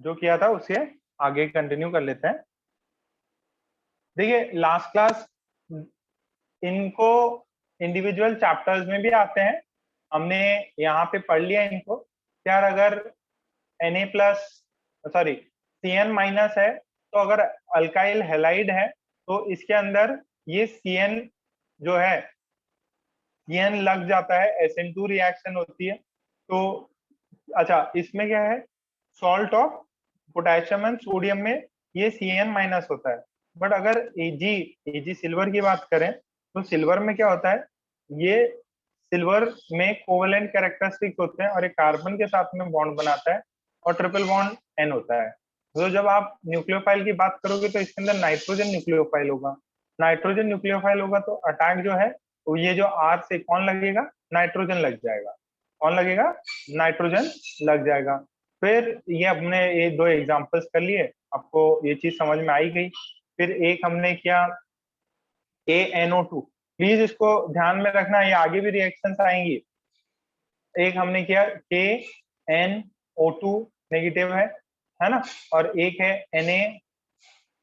जो किया था उससे आगे कंटिन्यू कर लेते हैं। देखिए लास्ट क्लास इनको इंडिविजुअल चैप्टर्स में भी आते हैं, हमने यहाँ पे पढ़ लिया इनको। यार अगर Na plus sorry Cn minus है, तो अगर अल्काइल हैलाइड है तो इसके अंदर ये Cn जो है Cn लग जाता है, SN2 रिएक्शन होती है। तो अच्छा इसमें क्या है, salt of potassium and sodium में ये Cn माइनस होता है। बट अगर Ag सिल्वर की बात करें तो सिल्वर में क्या होता है, ये सिल्वर में कोवेलेंट कैरेक्टरिस्टिक्स होते हैं और एक कार्बन के साथ में बॉन्ड बनाता है और ट्रिपल बॉन्ड N होता है। तो जब आप न्यूक्लियोफाइल की बात करोगे तो इसके अंदर नाइट्रोजन न्यूक्लियोफाइल होगा। नाइट्रोजन न्यूक्लियोफाइल होगा तो अटैक जो है, तो ये जो R से कौन लगेगा, नाइट्रोजन लग जाएगा। कौन लगेगा, नाइट्रोजन लग जाएगा। फिर ये अपने ये दो एग्जांपल्स कर लिए, आपको ये चीज समझ में आई गई। फिर एक हमने किया KNO2, प्लीज इसको ध्यान में रखना, ये आगे भी रिएक्शंस आएंगी। एक हमने किया KNO2 नेगेटिव है ना, और एक है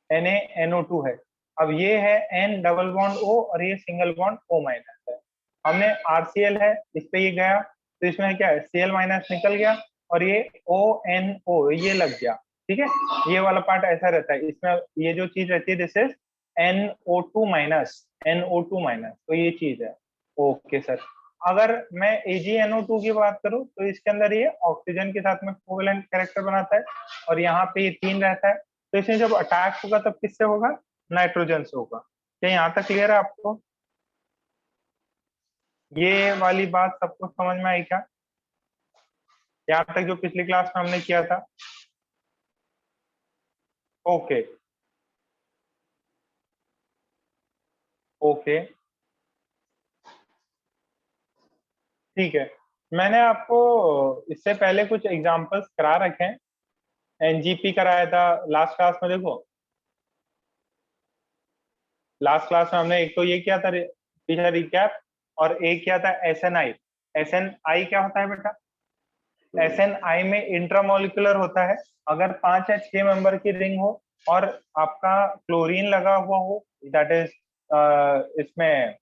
NaNO2 है। अब ये है N डबल बॉन्ड O और ये सिंगल बॉन्ड O माइनस है। हमने RCl है, इस पे ये गया तो इसमें क्या है, Cl माइनस निकल गया और ये ONO ये लग गया। ठीक है, ये वाला पार्ट ऐसा रहता है, इसमें ये जो चीज रहती है this is NO2 minus, NO2 minus, तो ये चीज है। ओके सर, अगर मैं AgNO2 की बात करूं तो इसके अंदर ये ऑक्सीजन के साथ में कोवेलेंट कैरेक्टर बनाता है और यहाँ पे ये 3 रहता है। तो इसमें जब अटैक होगा तब किससे होगा, नाइट्रोजन से होगा। क्या यहाँ तक क्लियर है आपको, ये वाली बात सबको समझ में आई क्या, यहाँ तक जो पिछली क्लास में हमने किया था। ओके ओके ठीक है, मैंने आपको इससे पहले कुछ एग्जांपल्स करा रखे हैं। एनजीपी कराया था लास्ट क्लास में, देखो लास्ट क्लास में हमने एक तो ये किया था पीछे रिकैप, और एक किया था एसएनआई। एसएनआई क्या होता है बेटा, एसएनआई में इंट्रामोलिकुलर होता है। अगर 5 या 6 मेंबर की रिंग हो और आपका क्लोरीन लगा हुआ हो, दैट इज इसमें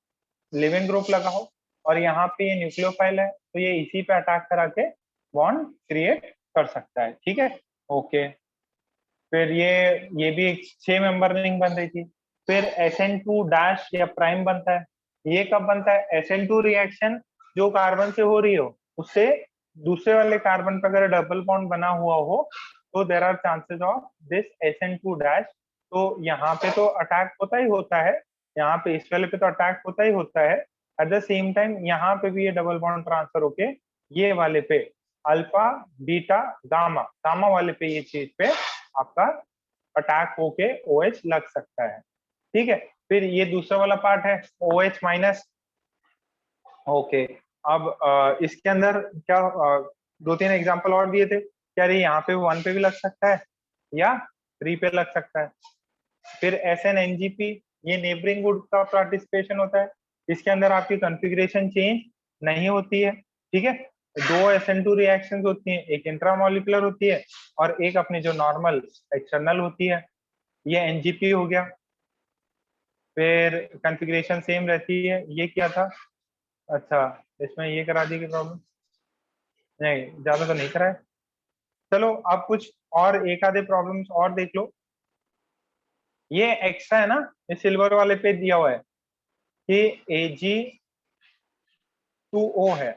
लिविंग ग्रुप लगा हो, और यहाँ पे ये न्यूक्लियोफाइल है, तो ये इसी पे अटैक करा के बॉन्ड क्रिएट कर सकता है। ठीक है, ओके। फिर ये भी एक 6 मेंबर रिंग बन रही थी। फिर SN2 डैश या प्राइम बनता है। ये कब बनता है, SN2 रिएक्शन जो कार्बन से हो रही हो उससे दूसरे वाले कार्बन पर अगर डबल बॉन्ड बना हुआ हो तो there are chances of this SN2 dash. तो यहाँ पे तो अटैक होता ही होता है, यहाँ पे इस वाले पे तो अटैक होता ही होता है। एट द सेम टाइम यहाँ पे भी ये डबल बॉन्ड ट्रांसफर होके ये वाले पे अल्फा बीटा गामा, गामा वाले पे ये चीज पे आपका अटैक होके OH लग सकता है। ठीक है, फिर ये दूसरा वाला पार्ट है OH माइनस। ओके, अब इसके अंदर क्या 2-3 एग्जांपल और दिए थे, क्या ये यहाँ पे 1 पे भी लग सकता है या 3 पे लग सकता है। फिर SNNGP, ये नेबरिंग वुड का पार्टिसिपेशन होता है, इसके अंदर आपकी कॉन्फ़िगरेशन चेंज नहीं होती है। ठीक है, 2 SN2 रिएक्शंस होती हैं, एक इंट्रामोलिकुलर होती है और एक अपनी जो नॉर्मल एक्सटर्नल होती है। ये NGP हो गया। फिर कॉन्फ़िगरेशन सेम रहती है, ये क्या था, अच्छा इसमें ये करा दी कि प्रॉब्लम, नहीं ज्यादा तो नहीं करा है। चलो अब कुछ और एक आधे प्रॉब्लम्स और देख लो। ये एक्स्ट्रा है ना, ये सिल्वर वाले पे दिया हुआ है कि Ag2O है।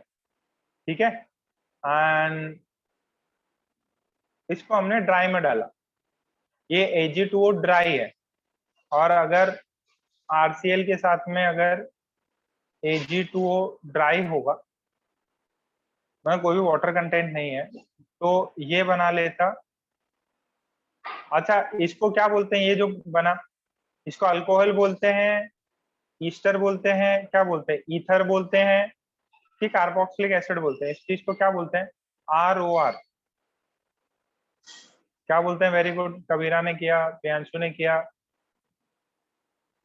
ठीक है, एंड इसको हमने ड्राई में डाला, ये Ag2O ड्राई है। और अगर RCl के साथ में अगर Ag2O ड्राई होगा, मतलब कोई भी वाटर कंटेंट नहीं है, तो ये बना लेता। अच्छा इसको क्या बोलते हैं, ये जो बना इसको अल्कोहल बोलते हैं, ईस्टर बोलते हैं, क्या बोलते हैं, ईथर बोलते हैं, कि कार्बोक्सिलिक एसिड बोलते हैं। इस चीज को क्या बोलते हैं, ROR। क्या बोलते हैं, वेरी गुड, कबीरा ने किया, प्रियांशु ने किया,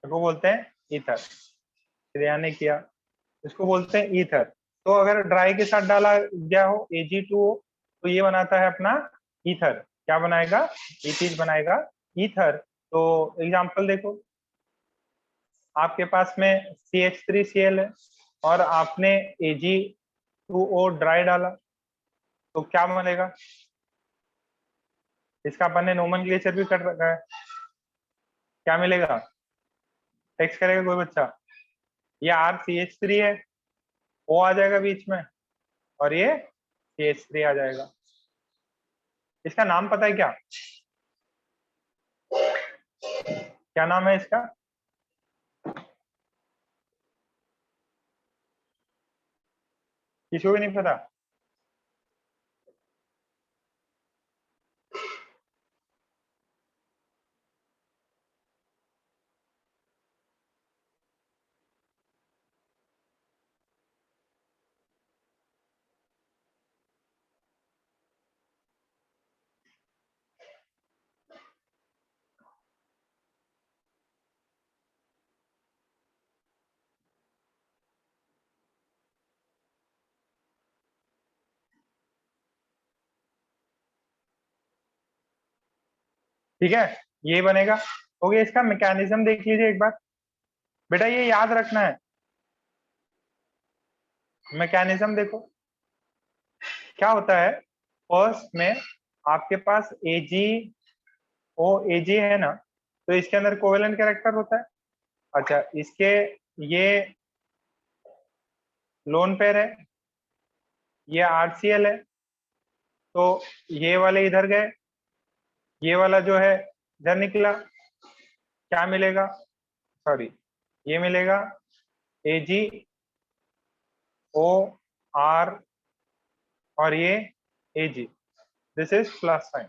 इसको बोलते हैं ईथर। श्रेया ने किया, इसको बोलते हैं ईथर। तो अगर ड्राई के साथ डाला गया हो Ag2O तो ये बनाता है अपना ईथर। क्या बनाएगा, ये चीज बनाएगा ईथर। तो एग्जांपल देखो, आपके पास में CH3Cl है और आपने Ag2O ड्राई डाला, तो क्या बनेगा, इसका अपन ने नोमेनक्लेचर भी कर रखा है, क्या मिलेगा, टेक्स्ट करेगा कोई बच्चा, ये RCH3 है, O आ जाएगा बीच में और ये CH3 आ जाएगा। इसका नाम पता है क्या, क्या नाम है इसका, किसी को भी नहीं पता? ठीक है, ये बनेगा। हो गया, इसका मैकेनिज्म देख लीजिए एक बार बेटा, ये याद रखना है। मैकेनिज्म देखो क्या होता है, फर्स्ट में आपके पास AgO Ag है ना, तो इसके अंदर कोवेलेंट कैरेक्टर होता है। अच्छा, इसके ये लोन पेयर है, ये RCl है, तो ये वाले इधर गए, ये वाला जो है इधर निकला, क्या मिलेगा, सॉरी, ये मिलेगा AgOR और ये Ag, this is plus sign.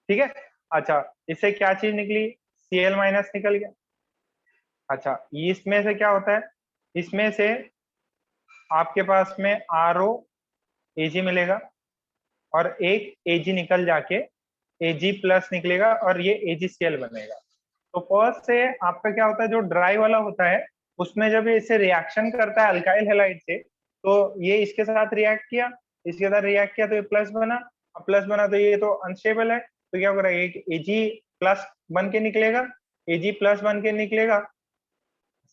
ठीक है, अच्छा, इससे क्या चीज निकली, Cl माइनस निकल गया। अच्छा, इसमें से क्या होता है, इसमें से आपके पास में ROAg मिलेगा और एक Ag निकल जाके Ag प्लस निकलेगा और ये AgCl बनेगा। तो फर्स्ट से आपका क्या होता है, जो ड्राई वाला होता है उसमें जब ये इससे रिएक्शन करता है अल्काइल हैलाइड से, तो ये इसके साथ रिएक्ट किया, इसके साथ रिएक्ट किया तो ये प्लस बना, अब प्लस बना तो ये तो अनस्टेबल है, तो क्या होगा, एक Ag प्लस बन के निकलेगा, Ag प्लस बन के निकलेगा,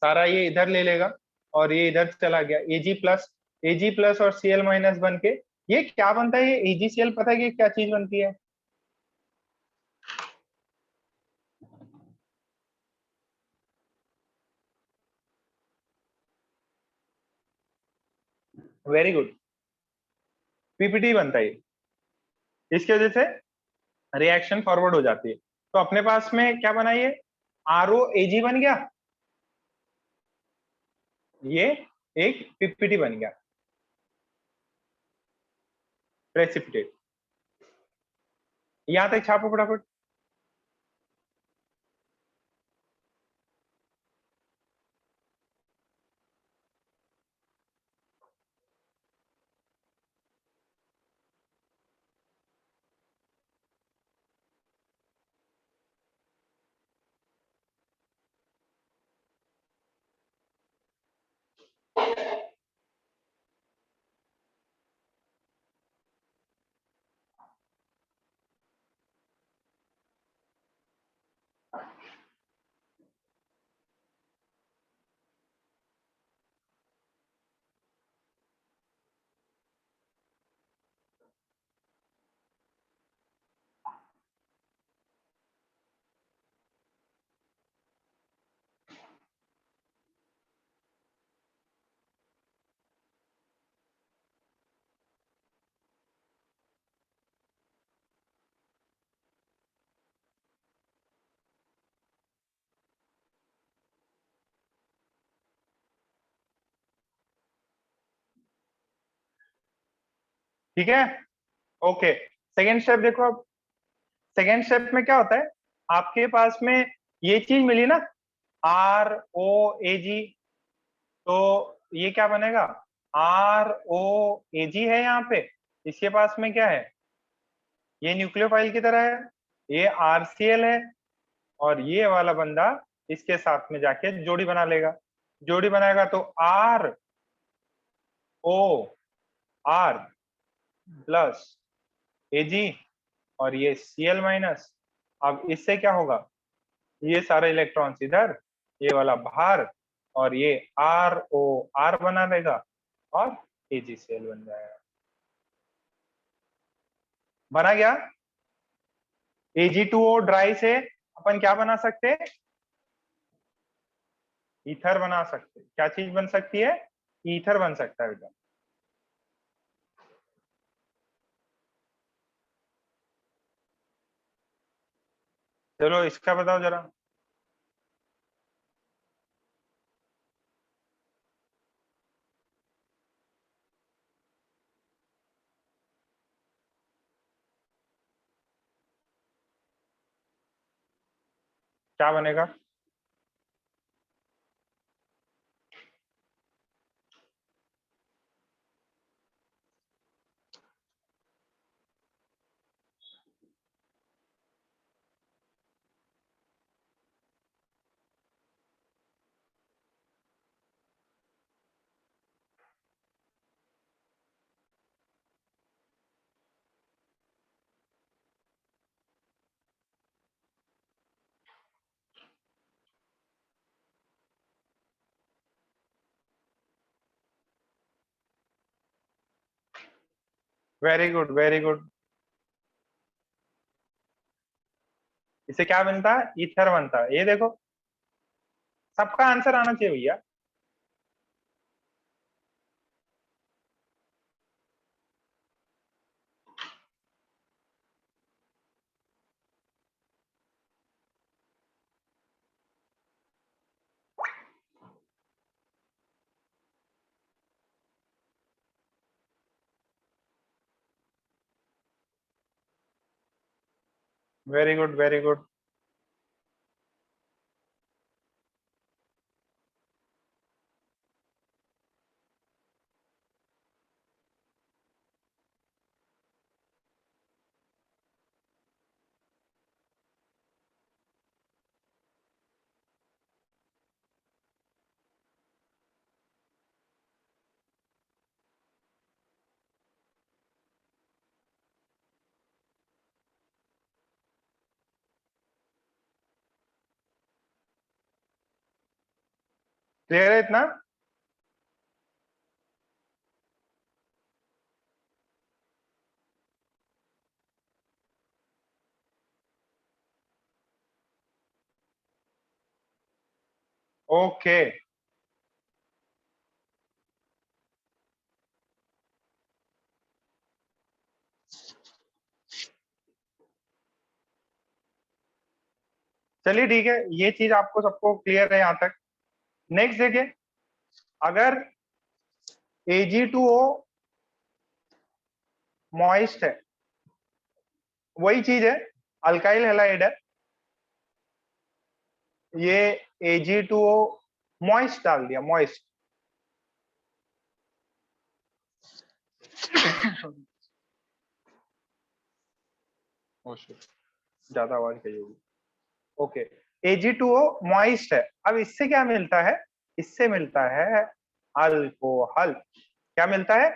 सारा ये इधर ले लेगा और ये इधर चला गया, Ag प्लस और Cl माइनस बन के ये क्या बनता है, ये AgCl, पता है कि क्या चीज बनती है, वेरी गुड, PPT बनता है ये। इसकी वजह से रिएक्शन फॉरवर्ड हो जाती है। तो अपने पास में क्या बना, ये ROAg बन गया, ये एक PPT बन गया, प्रेसिपिटेट। यहां तक छापो फटाफट। ठीक है, ओके, सेकेंड स्टेप देखो अब। सेकेंड स्टेप में क्या होता है, आपके पास में ये चीज मिली ना, ROAg, तो ये क्या बनेगा, ROAg है यहाँ पे, इसके पास में क्या है, ये न्यूक्लियोफाइल की तरह है, ये RCl है और ये वाला बंदा इसके साथ में जाके जोड़ी बना लेगा, जोड़ी बनाएगा तो ROR प्लस Ag और ये Cl माइनस। अब इससे क्या होगा, ये सारे इलेक्ट्रॉन्स इधर, ये वाला बाहर, और ये ROR बना रहेगा और AgCl बन जाएगा। बना गया। Ag2O ड्राई से अपन क्या बना सकते हैं, ईथर बना सकते हैं। क्या चीज बन सकती है, ईथर बन सकता है बेटा। चलो इसका बताओ जरा। क्या बनेगा, वेरी गुड वेरी गुड। इससे क्या बनता है, ईथर बनता है। ये देखो, सबका आंसर आना चाहिए भैया। Very good very good. Clear है इतना। ओके। चलिए ठीक है, ये चीज आपको सबको क्लियर है यहाँ तक। नेक्स्ट देखिए, अगर Ag2O मॉइस्ट है, वही चीज है, अल्काइल हैलाइड है, ये Ag2O मॉइस्ट डाल दिया, मॉइस्ट। ज्यादा आवाज गई होगी। ओके, Ag2O मॉइस्ट है। अब इससे क्या मिलता है, इससे मिलता है अल्कोहल। क्या मिलता है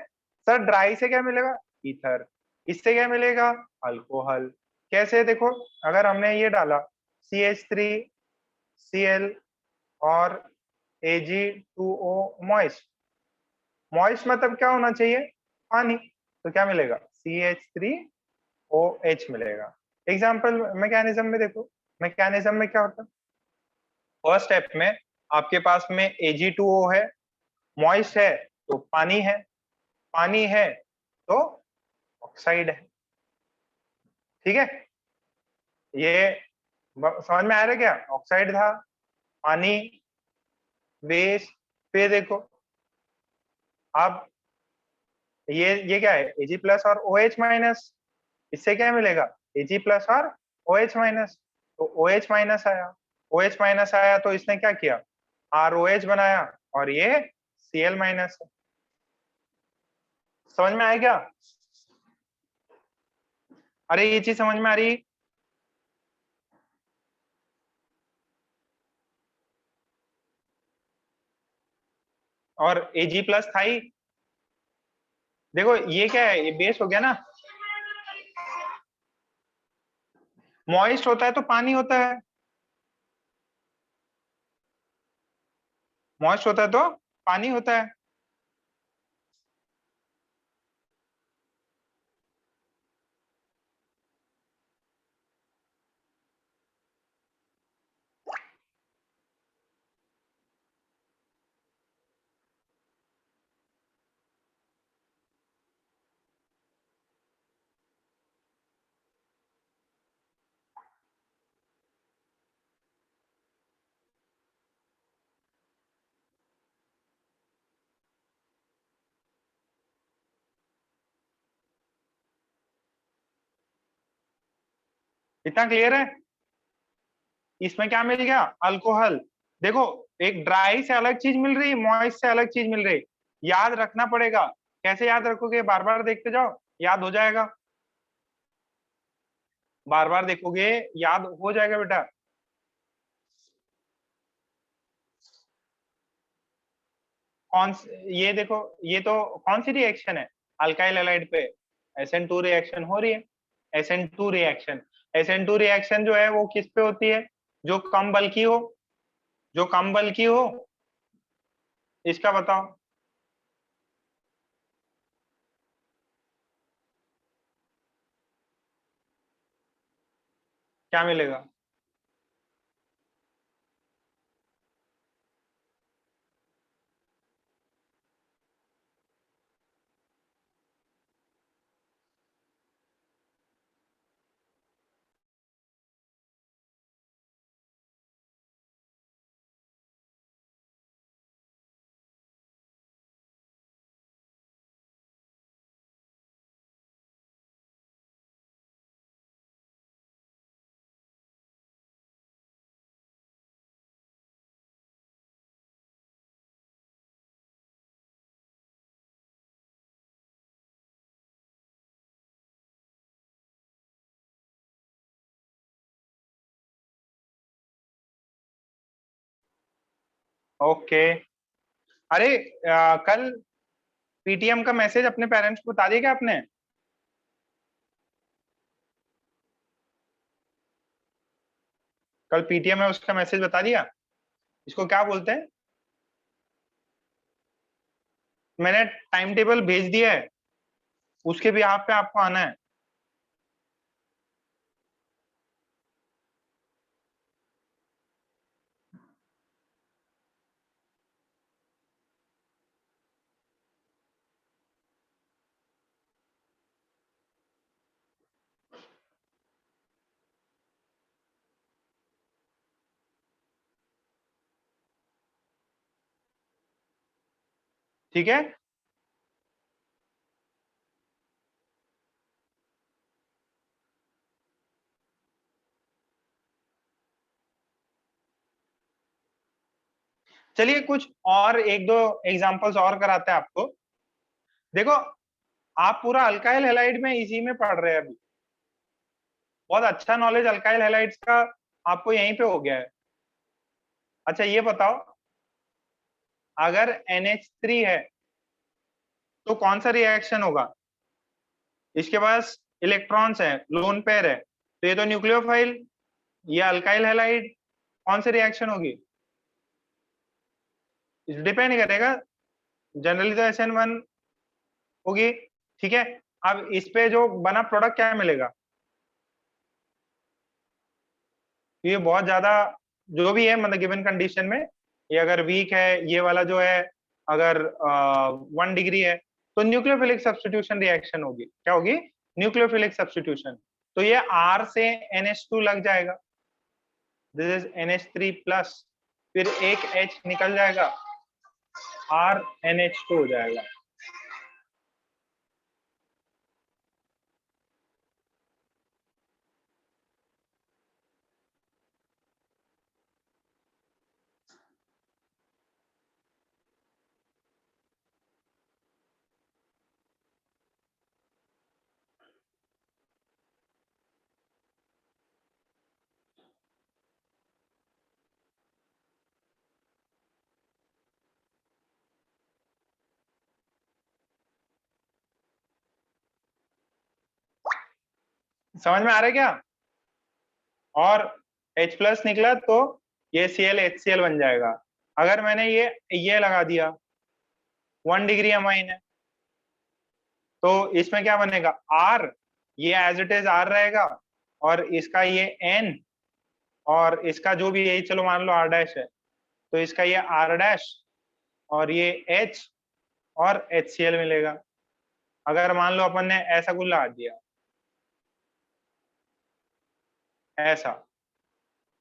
सर, ड्राई से क्या मिलेगा, ईथर। इससे क्या मिलेगा, अल्कोहल। कैसे देखो, अगर हमने ये डाला CH3Cl और Ag2O मॉइस्ट, मॉइस्ट मतलब क्या होना चाहिए, पानी। तो क्या मिलेगा, CH3OH मिलेगा। एग्जाम्पल मैकेनिज्म में देखो, मैकेनिज्म में क्या होता है, फर्स्ट स्टेप में आपके पास में Ag2O है, मॉइस्ट है तो पानी है, पानी है तो ऑक्साइड है। ठीक है, ये समझ में आ रहा है क्या, ऑक्साइड था, पानी, बेस। फिर देखो, अब ये क्या है, Ag प्लस और OH माइनस। इससे क्या मिलेगा, Ag प्लस और OH माइनस। तो OH माइनस आया, OH माइनस आया तो इसने क्या किया, ROH बनाया, और ये Cl माइनस है। समझ में आया क्या, अरे ये चीज समझ में आ रही। और Ag प्लस था ही। देखो ये क्या है, ये बेस हो गया ना, मॉइस्ट होता है तो पानी होता है, मॉइस्ट होता है तो पानी होता है। इतना क्लियर है? इसमें क्या मिल गया? अल्कोहल। देखो, एक ड्राई से अलग चीज मिल रही है, मॉइस्ट से अलग चीज मिल रही है। याद रखना पड़ेगा। कैसे याद रखोगे? बार बार देखते जाओ, याद हो जाएगा। बार बार देखोगे, याद हो जाएगा बेटा। ये देखो, ये तो कौन सी रिएक्शन है? अल्काइल हैलाइड पे SN2 रिएक्शन हो रही है। SN2 रिएक्शन, SN2 रिएक्शन जो है वो किस पे होती है? जो कम बल्कि हो, जो कम बल्कि हो। इसका बताओ। क्या मिलेगा? ओके। अरे, कल PTM का मैसेज अपने पेरेंट्स को बता दिया क्या आपने? कल PTM है, उसका मैसेज बता दिया? इसको क्या बोलते हैं? मैंने टाइम टेबल भेज दिया है, उसके बिहाफ पे आपको आना है। ठीक है। चलिए कुछ और एक दो एग्जांपल्स और कराते हैं आपको। देखो, आप पूरा अल्काइल हैलाइड में इसी में पढ़ रहे हैं अभी। बहुत अच्छा नॉलेज अल्काइल हैलाइड्स का आपको यहीं पे हो गया है। अच्छा ये बताओ, अगर NH3 है तो कौन सा रिएक्शन होगा? इसके पास इलेक्ट्रॉन्स है, लोन पेयर है, तो ये तो न्यूक्लियोफाइल, ये अल्काइल हैलाइड। कौन सी रिएक्शन होगी? डिपेंड करेगा। जनरली तो SN1 होगी। ठीक है। अब इस पे जो बना प्रोडक्ट क्या मिलेगा? ये बहुत ज्यादा, जो भी है मतलब गिवन कंडीशन में, ये अगर वीक है ये वाला जो है, अगर 1 डिग्री है, तो न्यूक्लियोफिलिक सब्स्टिट्यूशन रिएक्शन होगी। क्या होगी? Nucleophilic substitution. तो ये R से NH2 लग जाएगा, दिस इज NH3 प्लस, फिर एक H निकल जाएगा, RNH2 हो जाएगा। समझ में आ रहा है क्या? और H+ निकला तो ये Cl HCl बन जाएगा। अगर मैंने ये लगा दिया 1 डिग्री अमाइन है, तो इसमें क्या बनेगा R, ये एज इट इज R रहेगा, और इसका ये N, और इसका जो भी, यही चलो मान लो R' है, तो इसका ये R', और ये H और HCl मिलेगा। अगर मान लो अपन ने ऐसा कुछ लगा दिया ऐसा,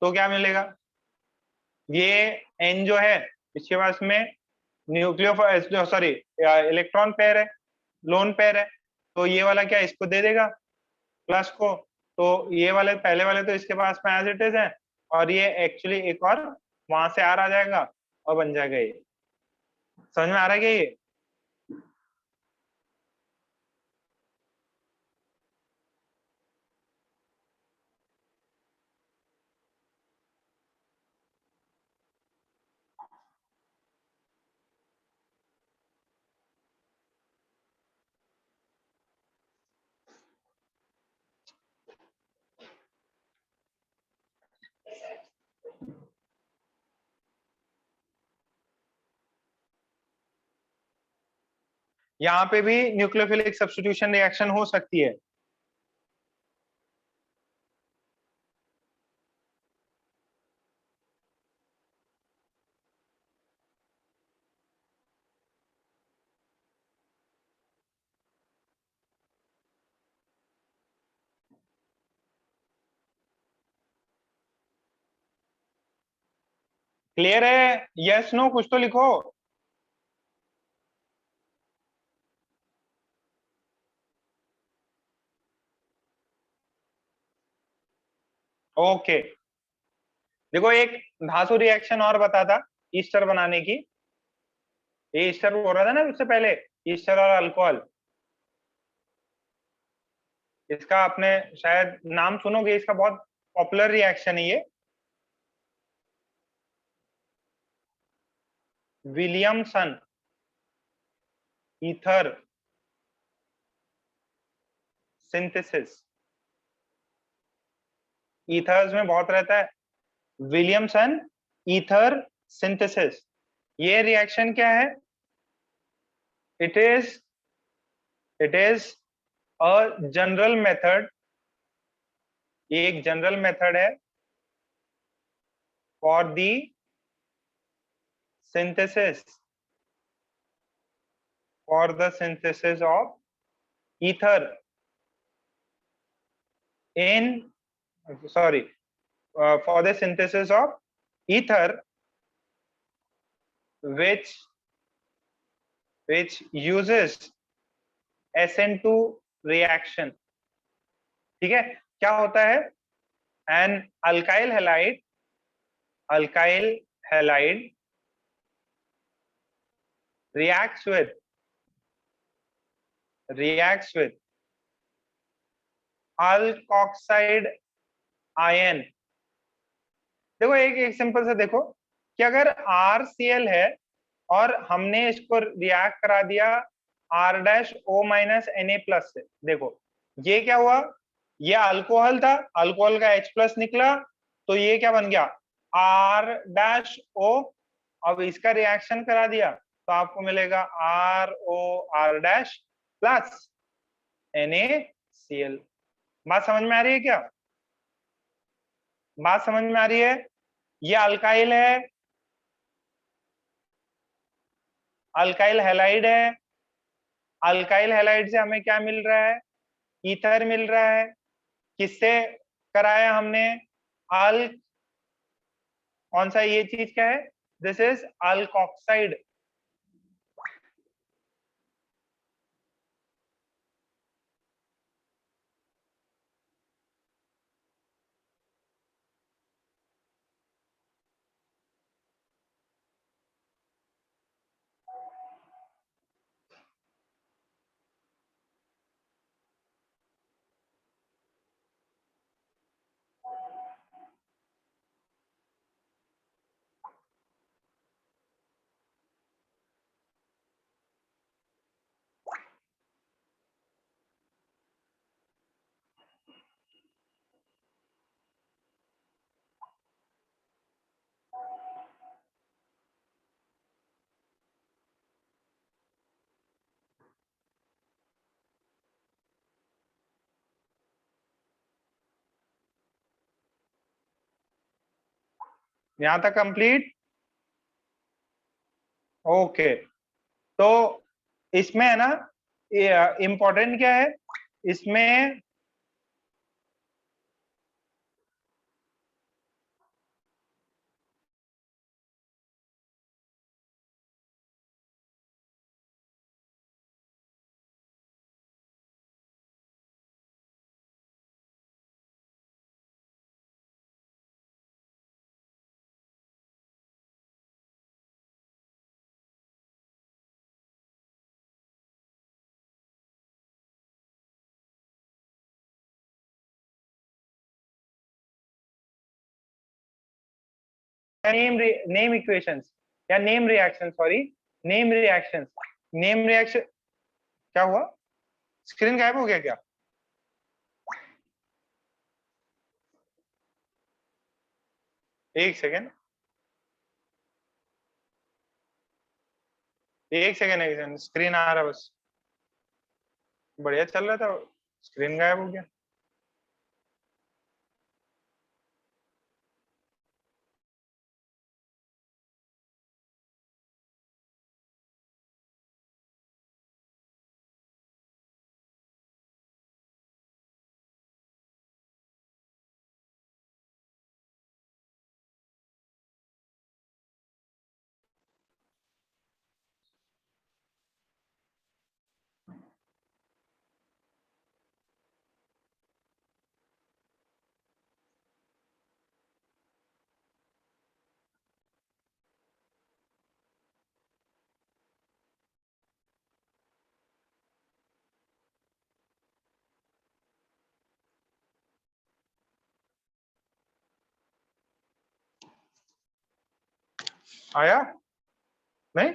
तो क्या मिलेगा, ये N जो है इसके पास में न्यूक्लियो सॉरी इलेक्ट्रॉन पेयर है, लोन पेयर है, तो ये वाला क्या इसको दे देगा प्लस को, तो ये वाले पहले वाले तो इसके पास में एज इट इज है, और ये एक्चुअली एक और वहां से आ जाएगा और बन जाएगा ये। समझ में आ रहा है क्या ये? यहाँ पे भी न्यूक्लियोफिलिक सब्स्टिट्यूशन रिएक्शन हो सकती है। क्लियर है? यस नो कुछ तो लिखो। ओके, देखो एक धातु रिएक्शन और बता था ईस्टर बनाने की। ये ईस्टर बोल रहा था ना उससे पहले, ईस्टर और अल्कोहल। इसका आपने शायद नाम सुनोगे, इसका बहुत पॉपुलर रिएक्शन है ये, विलियमसन ईथर सिंथेसिस। ईथर्स में बहुत रहता है, विलियमसन ईथर सिंथेसिस। ये रिएक्शन क्या है? It is it is a general method, ये एक जनरल मेथड है for the synthesis of ether in sorry for the synthesis of ether which uses SN2 reaction। ठीक है, क्या होता है, an alkyl halide reacts with alkoxide ion। देखो एक सिंपल सा देखो कि अगर RCl है और हमने इसको रिएक्ट करा दिया R-O- से, देखो ये क्या हुआ, ये अल्कोहल था, अल्कोहल का H+ निकला, तो ये क्या बन गया R-O। अब इसका रिएक्शन करा दिया तो आपको मिलेगा ROR- प्लस NaCl। बात समझ में आ रही है क्या? बात समझ में आ रही है? ये अल्काइल है, अल्काइल हैलाइड है, अल्काइल हैलाइड से हमें क्या मिल रहा है, ईथर मिल रहा है। किससे कराया हमने, अल कौन सा ये चीज क्या है, दिस इज अल्कोक्साइड। यहां तक कंप्लीट। ओके, तो इसमें है ना, इम्पोर्टेंट क्या है इसमें, नेम नेम इक्वेशंस या name reaction, sorry, name reactions. Name reaction क्या हुआ? स्क्रीन गायब हो गया क्या? एक सेकेंड, एक सेकेंड, एक सेकेंड, स्क्रीन आ रहा बस। बढ़िया चल रहा था, स्क्रीन गायब हो गया। आया नहीं?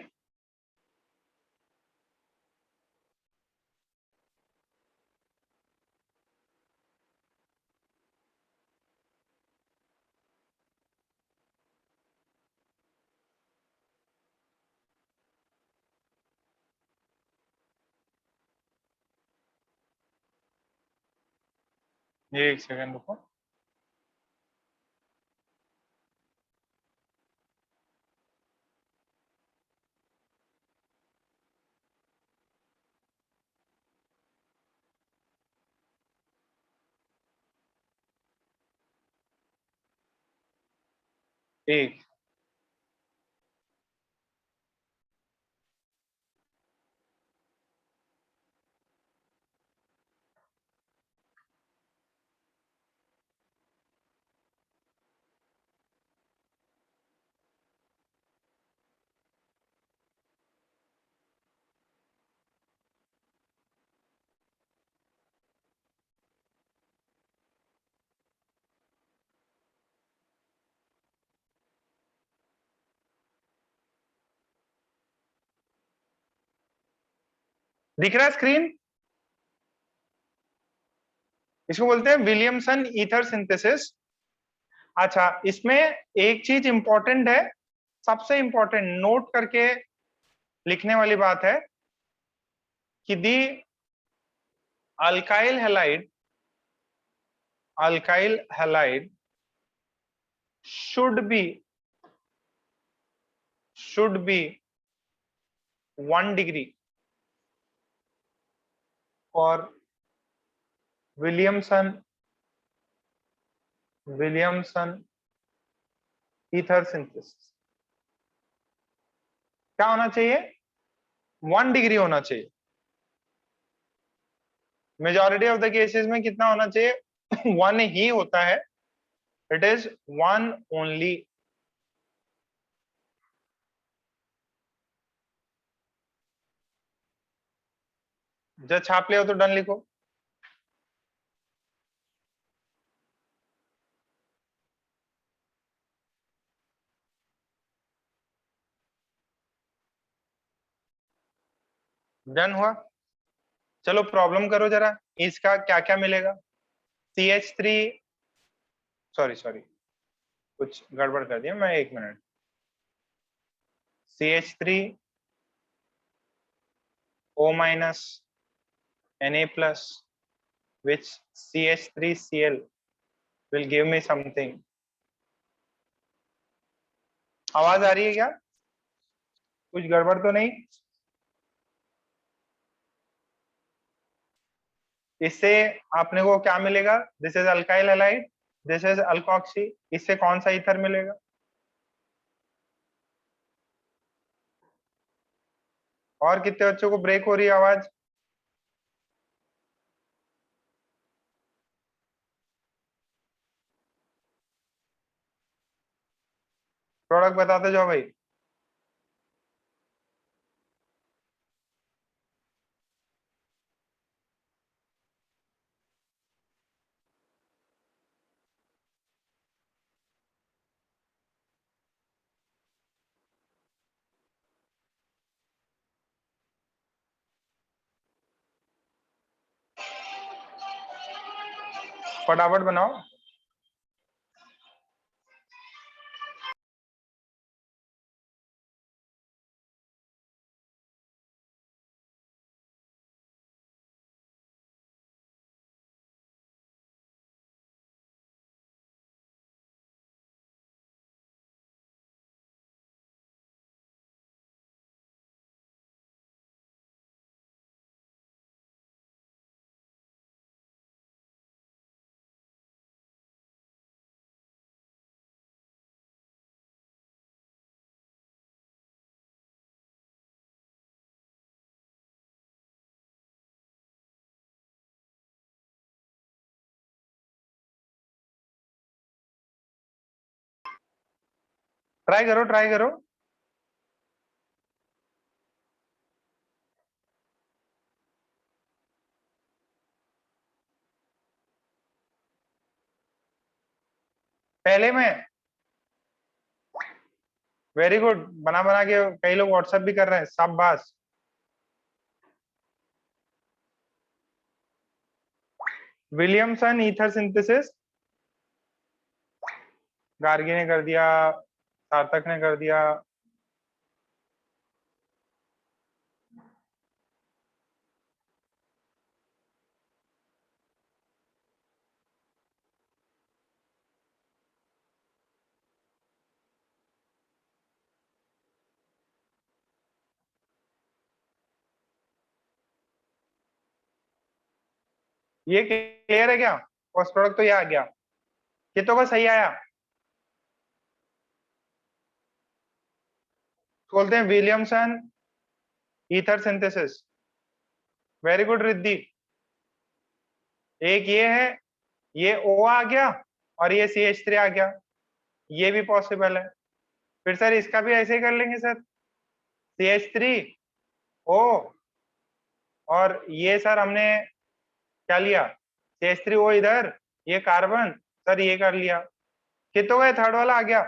एक सेकेंड रुको। एक, दिख रहा है स्क्रीन? इसको बोलते हैं विलियमसन ईथर सिंथेसिस। अच्छा, इसमें एक चीज इंपॉर्टेंट है, सबसे इंपॉर्टेंट नोट करके लिखने वाली बात है कि the alkyl halide, alkyl halide should be should be 1 degree for Williamson ether synthesis। क्या होना चाहिए? 1 डिग्री होना चाहिए। मेजॉरिटी ऑफ द केसेस में कितना होना चाहिए? 1 ही होता है। It is 1 only. जब छाप ले हो तो डन लिखो। डन हुआ? चलो प्रॉब्लम करो जरा, इसका क्या क्या मिलेगा। CH3, सॉरी सॉरी, कुछ गड़बड़ कर दिया मैं, 1 minute. CH3 O minus Na plus, which CH3Cl will give me something आवाज आ रही है क्या? कुछ गड़बड़ तो नहीं? इससे आपने को क्या मिलेगा? This is alkyl halide, this is alkoxy. इससे कौन सा ईथर मिलेगा? और कितने बच्चों को ब्रेक हो रही है आवाज? प्रोडक्ट बताते जाओ भाई। फटाफट बनाओ। ट्राई करो, ट्राई करो। पहले में वेरी गुड, बना बना के कई लोग व्हाट्सएप भी कर रहे हैं, शाबाश। विलियमसन ईथर सिंथेसिस, गार्गी ने कर दिया, सार्थक ने कर दिया। ये क्लियर है क्या? फर्स्ट प्रोडक्ट तो ये आ गया। कितनों का सही आया? बोलते हैं Williamson ether synthesis. Very good Riddhi. एक ये है, ये ओ आ गया और ये CH3 आ गया, ये भी पॉसिबल है। फिर सर इसका भी ऐसे ही कर लेंगे सर, CH3 ओ, और ये सर हमने क्या लिया? CH3 ओ इधर, ये कार्बन, सर ये कर लिया। कितनों का थर्ड वाला आ गया?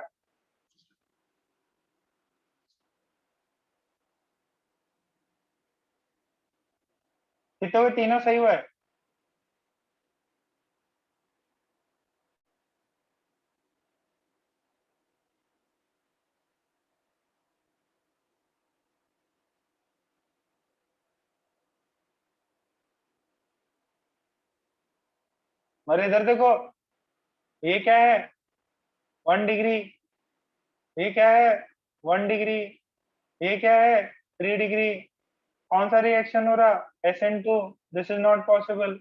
कितनों के तीनों सही हुआ है? अरे इधर देखो, ये क्या है? 1 डिग्री। ये क्या है? 1 डिग्री। ये क्या है? 3 डिग्री। कौन सा रिएक्शन हो रहा? SN2। This is not possible,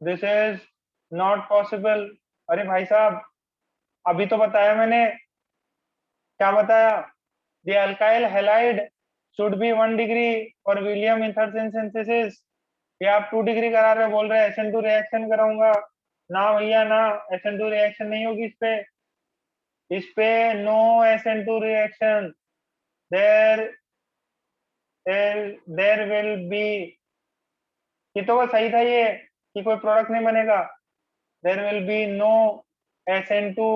this is not possible. अरे भाई साहब, अभी तो बताया मैंने। क्या बताया? The alkyl halide should be 1 degree और विलियम इथरसन सिंथेसिस। ये आप 2 डिग्री करा रहे हो, बोल रहे हैं SN2 रिएक्शन कराऊंगा। ना भैया ना, SN2 रिएक्शन नहीं होगी इस पे। इस पे no SN2 reaction. There there will be. ये तो सही था ये, कि कोई प्रोडक्ट नहीं बनेगा। There will be no SN2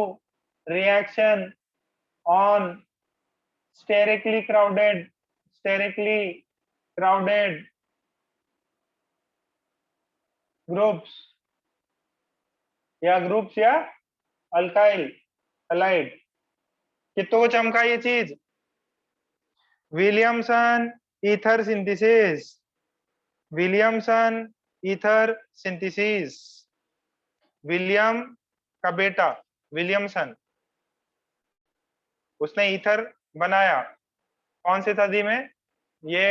reaction on sterically crowded groups, या ग्रुप्स या अल्काइल हैलाइड। कितनों को चमका ये चीज? Williamson ether synthesis, Williamson ether synthesis. William का बेटा विलियमसन, उसने ईथर बनाया कौन सी सदी में? ये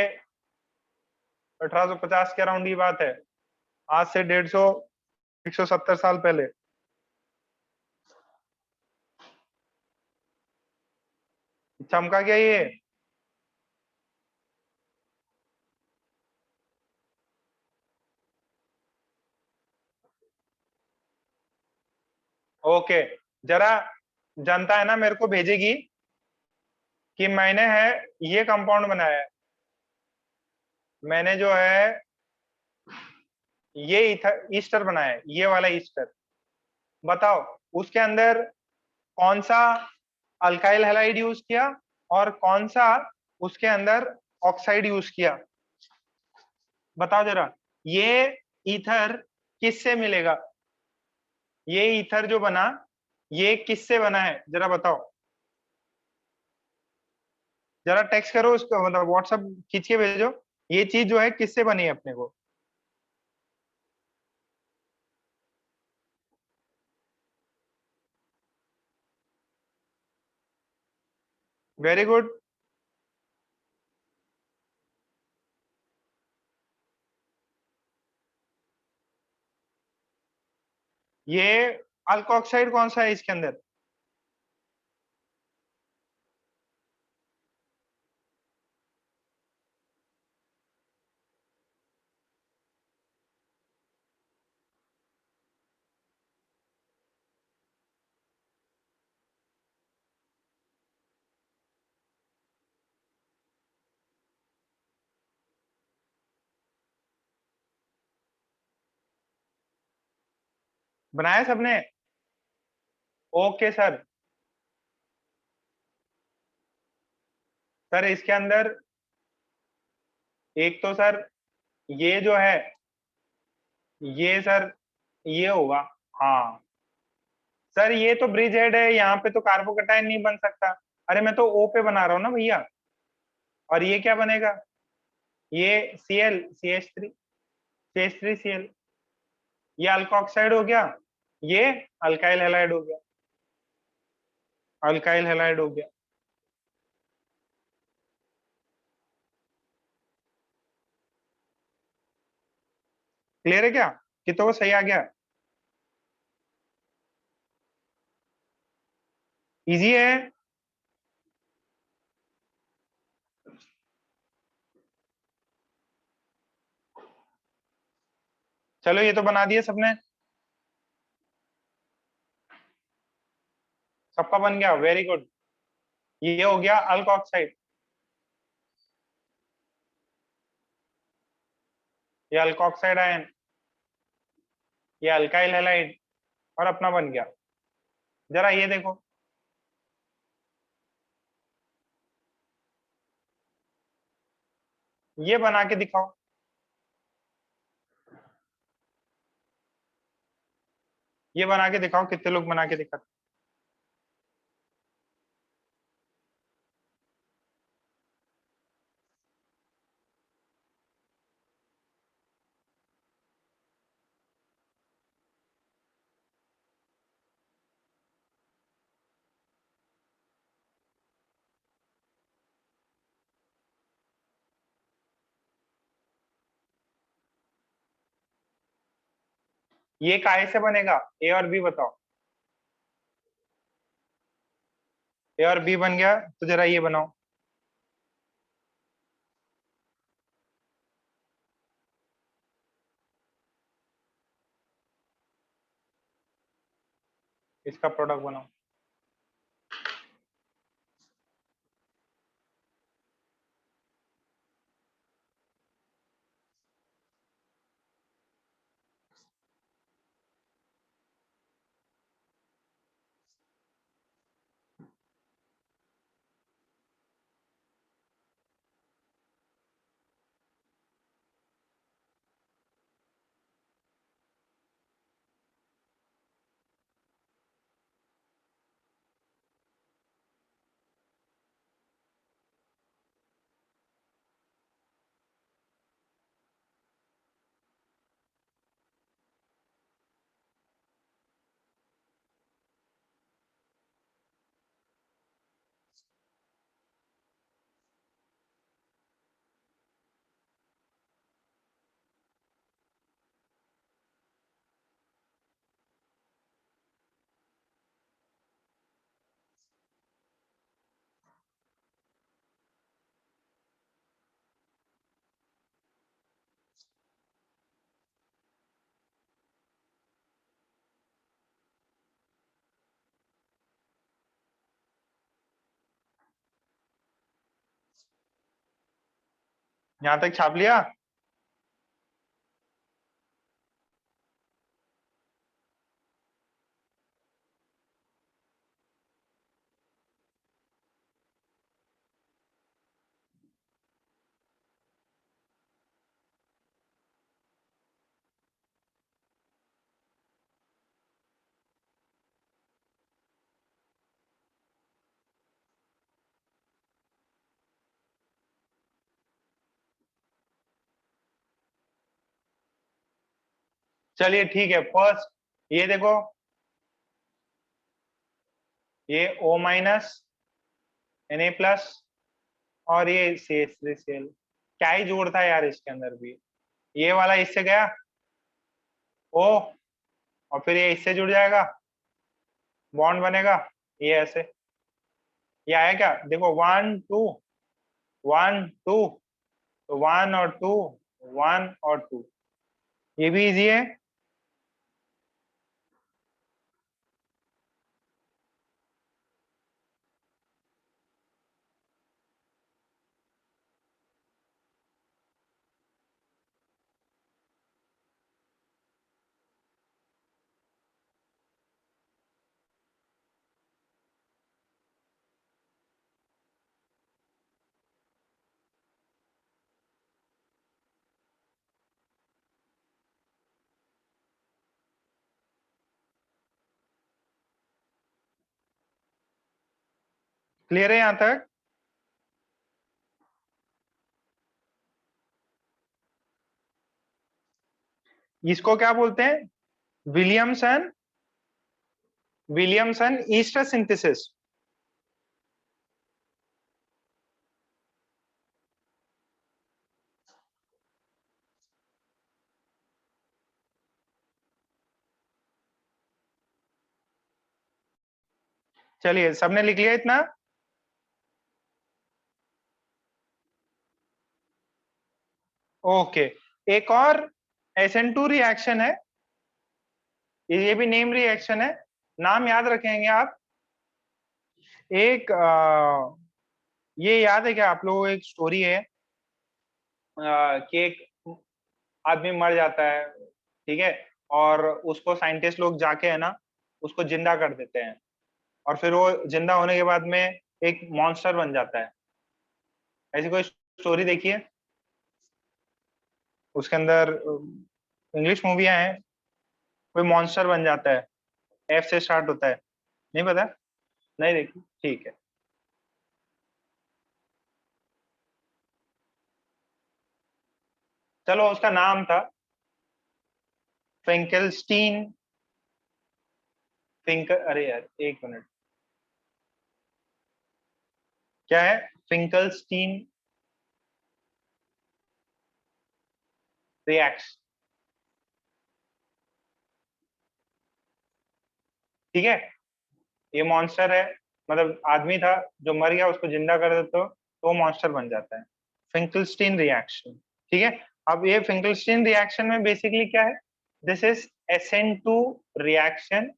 1850 के अराउंड की बात है, आज से 170 साल पहले। चमका क्या ये? ओके, जरा जनता है ना मेरे को भेजेगी कि मैंने है ये कंपाउंड बनाया है, मैंने जो है ये ईस्टर बनाया है, ये वाला ईस्टर। बताओ उसके अंदर कौन सा अल्काइल हैलाइड यूज किया और कौन सा उसके अंदर ऑक्साइड यूज किया? बताओ जरा, ये ईथर किससे मिलेगा? ये ईथर जो बना ये किससे बना है जरा बताओ। जरा टेक्स्ट करो उसको, मतलब व्हाट्सएप खींच के भेजो, ये चीज जो है किससे बनी है अपने को। Very good. ये अल्कोक्साइड कौन सा है इसके अंदर? बनाया सबने? Okay sir. सर इसके अंदर एक तो सर ये जो है, ये सर ये होगा। हाँ सर, ये तो ब्रिज हेड है, यहाँ पे तो कार्बोकटायन नहीं बन सकता। अरे मैं तो ओ पे बना रहा हूँ ना भैया। और ये क्या बनेगा? ये CH3 ये अल्कोक्साइड हो गया, ये अल्काइल हैलाइड हो गया, अल्काइल हैलाइड हो गया। क्लियर है क्या? कि तो वो सही आ गया? इजी है। चलो ये तो बना दिया सबने, सबका बन गया, वेरी गुड। ये हो गया अल्कोक्साइड, ये अल्कोक्साइड आयन, ये अल्काइल हैलाइड, और अपना बन गया। जरा ये देखो, ये बना के दिखाओ। ये बना के दिखाओ, कितने लोग बना के दिखा? ये काहे से बनेगा? ए और बी बताओ। ए और बी बन गया, तो जरा ये बनाओ। इसका प्रोडक्ट बनाओ। यहां तक छाप लिया? चलिए ठीक है, फर्स्ट ये देखो, ये O माइनस Na प्लस, और ये CH3Cl। क्या ही जोड़ था यार इसके अंदर भी। ये वाला इससे गया O, और फिर ये इससे जुड़ जाएगा, बॉन्ड बनेगा, ये ऐसे। ये आया क्या, देखो 1 2, 1 2, तो 1 और 2, 1 और 2। ये भी इजी है। क्लियर है यहां तक? इसको क्या बोलते हैं, विलियमसन, विलियमसन ईस्टर सिंथेसिस। चलिए, सबने लिख लिया इतना? ओके। एक और SN2 रिएक्शन है, ये भी नेम रिएक्शन है, नाम याद रखेंगे आप। एक ये याद है क्या आप लोगों को, एक स्टोरी है कि एक आदमी मर जाता है, ठीक है, और उसको साइंटिस्ट लोग जाके है ना, उसको जिंदा कर देते हैं, और फिर वो जिंदा होने के बाद में एक मॉन्स्टर बन जाता है। ऐसी कोई स्टोरी देखिए, उसके अंदर इंग्लिश मूवियां हैं, कोई मॉन्स्टर बन जाता है, F से स्टार्ट होता है। नहीं पता? नहीं देखी, ठीक है। चलो, उसका नाम था फिंकलस्टीन। अरे यार, एक मिनट, क्या है, फिंकलस्टीन रिएक्शन, ठीक है। ये मॉन्स्टर है, मतलब आदमी था जो मर गया, उसको जिंदा कर देते हो तो वो मॉन्स्टर बन जाता है। फिंकलस्टीन रिएक्शन, ठीक है। अब ये फिंकलस्टीन रिएक्शन में बेसिकली क्या है, this is SN2 reaction,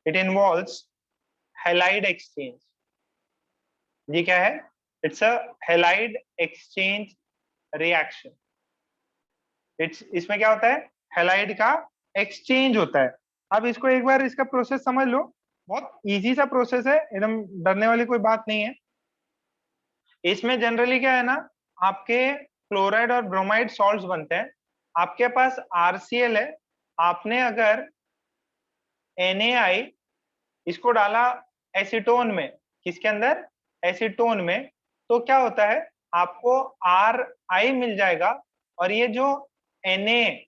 it involves halide exchange. ये क्या है, it's a halide exchange reaction. It's, इसमें क्या होता है, हैलाइड का एक्सचेंज होता है। अब इसको एक बार इसका प्रोसेस समझ लो, बहुत इजी सा प्रोसेस है, एकदम डरने वाली कोई बात नहीं है। इसमें जनरली क्या है ना, आपके क्लोराइड और ब्रोमाइड सॉल्ट्स बनते हैं, आपके पास RCl है, आपने अगर NaI इसको डाला एसीटोन में, किसके अंदर, एसीटोन में, तो क्या होता है, आपको RI मिल जाएगा, और ये जो NaCl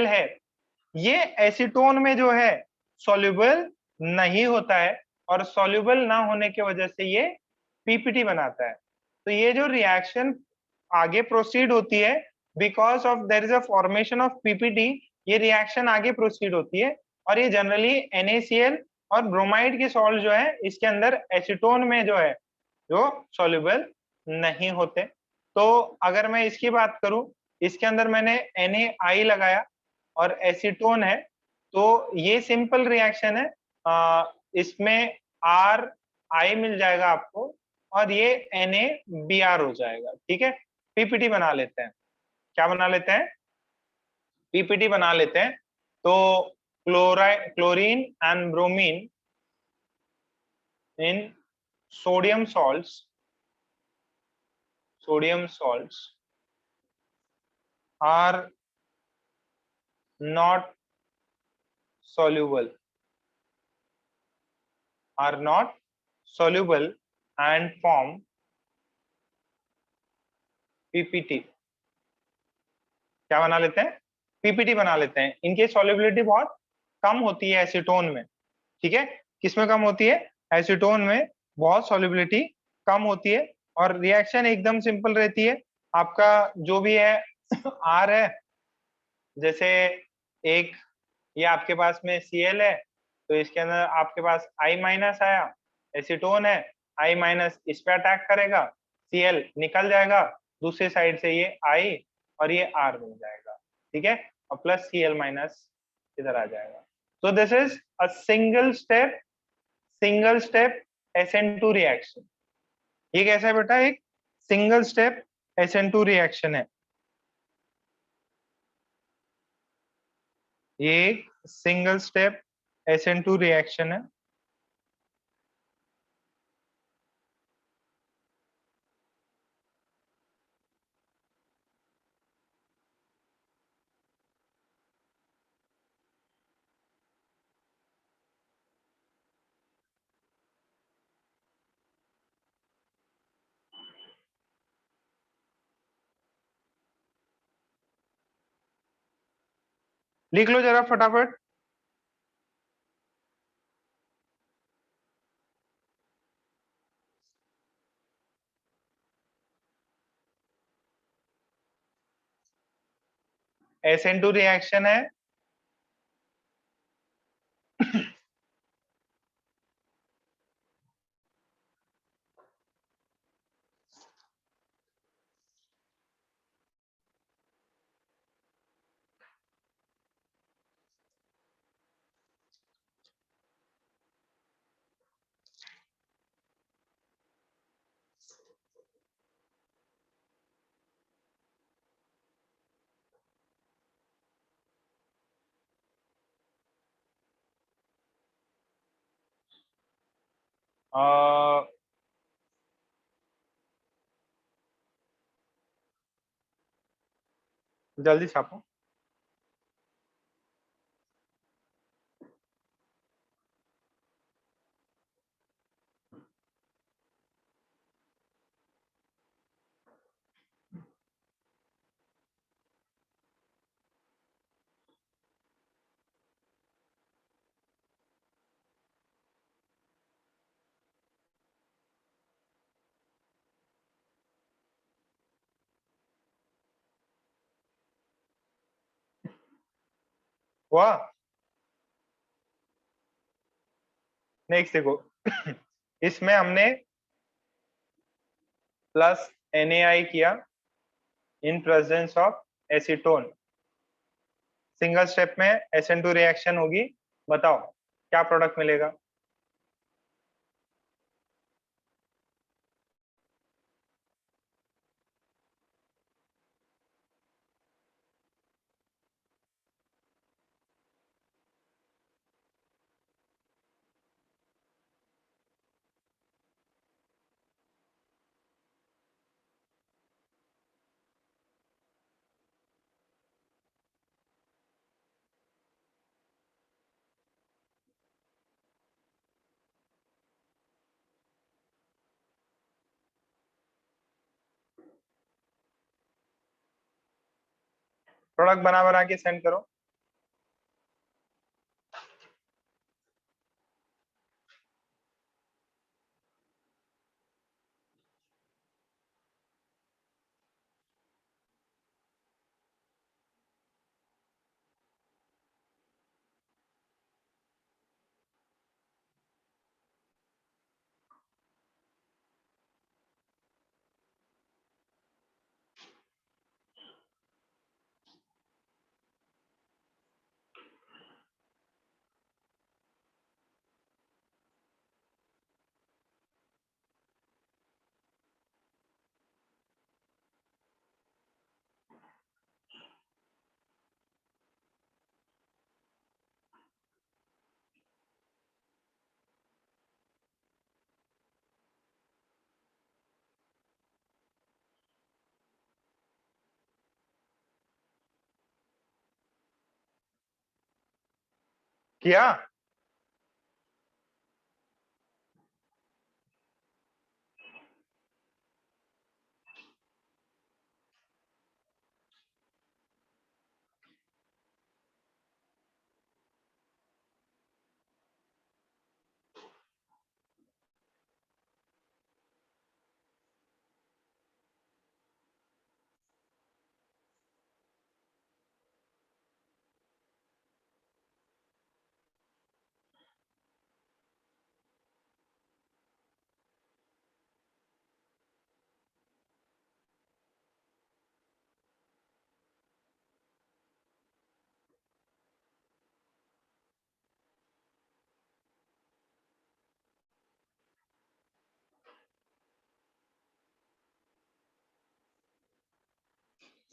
है, ये एसीटोन में जो है सॉल्युबल नहीं होता है, और सॉल्युबल ना होने की वजह से ये PPT बनाता है। तो ये जो रिएक्शन आगे प्रोसीड होती है, because of their is a formation of PPT, ये रिएक्शन आगे प्रोसीड होती है, और ये जनरली NaCl और ब्रोमाइड के सॉल्ट जो है इसके अंदर एसीटोन में जो है, जो सॉल्युबल नहीं होते। तो अगर मैं इसकी बात करूं, इसके अंदर मैंने NaI लगाया और एसीटोन है, तो ये सिंपल रिएक्शन है, इसमें RI मिल जाएगा आपको, और ये NaBr हो जाएगा, ठीक है। पीपीटी बना लेते हैं। क्या बना लेते हैं? पीपीटी बना लेते हैं। तो chlorine and bromine in sodium salts, sodium salts are not soluble, are not soluble and form ppt. क्या बना लेते हैं? पीपीटी बना लेते हैं। इनकी सॉल्युबिलिटी बहुत कम होती है एसीटोन में। ठीक है, किसमें कम होती है? एसीटोन में बहुत सॉल्युबिलिटी कम होती है, और रिएक्शन एकदम सिंपल रहती है। आपका जो भी है आर है, जैसे एक ये आपके पास में Cl है, तो इसके अंदर आपके पास I माइनस आया, एसीटोन है, I माइनस इस पे अटैक करेगा, Cl निकल जाएगा, दूसरी साइड से ये I और ये R बन जाएगा। ठीक है, और प्लस Cl माइनस इधर आ जाएगा। तो this is a single step SN2 reaction. ये कैसा है बेटा? एक सिंगल स्टेप SN2 रिएक्शन है। ये एक सिंगल स्टेप SN2 रिएक्शन है। लिख लो जरा फटाफट। SN2 रिएक्शन है। आ, जल्दी छापो। वाह, नेक्स्ट देखो। इसमें हमने प्लस NaI किया in presence of acetone. Single step में SN2 रिएक्शन होगी। बताओ क्या प्रोडक्ट मिलेगा? प्रोडक्ट बना बना के सेंड करो। किया।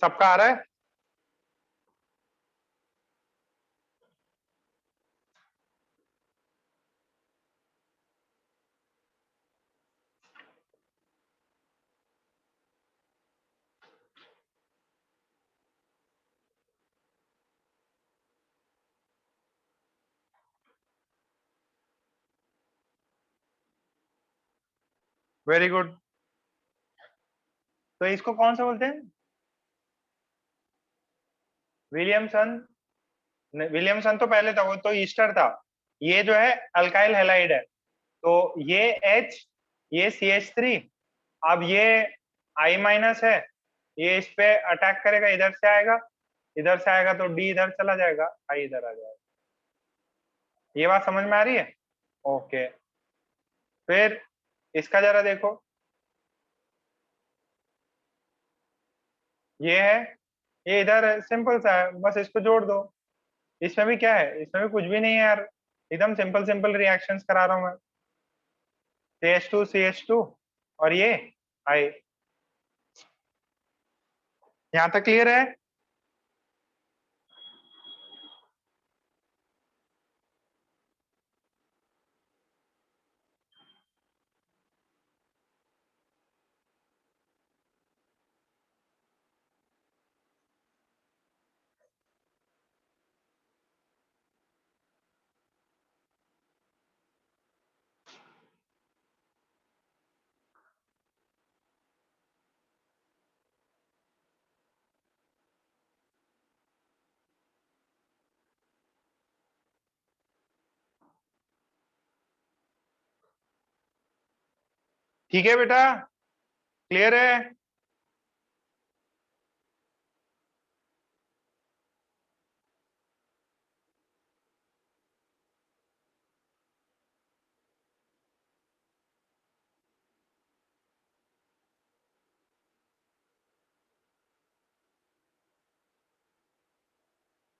सबका आ रहा है। Very good. तो इसको कौन सा बोलते हैं? विलियमसन। विलियमसन तो पहले था, वो तो ईस्टर था। ये जो है अल्काइल हैलाइड है। तो ये H, ये CH3। अब ये I- है, ये इस पे अटैक करेगा, इधर से आएगा, इधर से आएगा तो D इधर चला जाएगा, I इधर आ जाएगा। ये बात समझ में आ रही है? ओके। फिर इसका जरा देखो, ये है, ये इधर सिंपल सा है, बस इसको जोड़ दो। इसमें भी क्या है, इसमें भी कुछ भी नहीं है यार, एकदम सिंपल सिंपल रिएक्शंस करा रहा हूं मैं। CH2 और ये I। यहां तक क्लियर है? ठीक है बेटा, क्लियर है?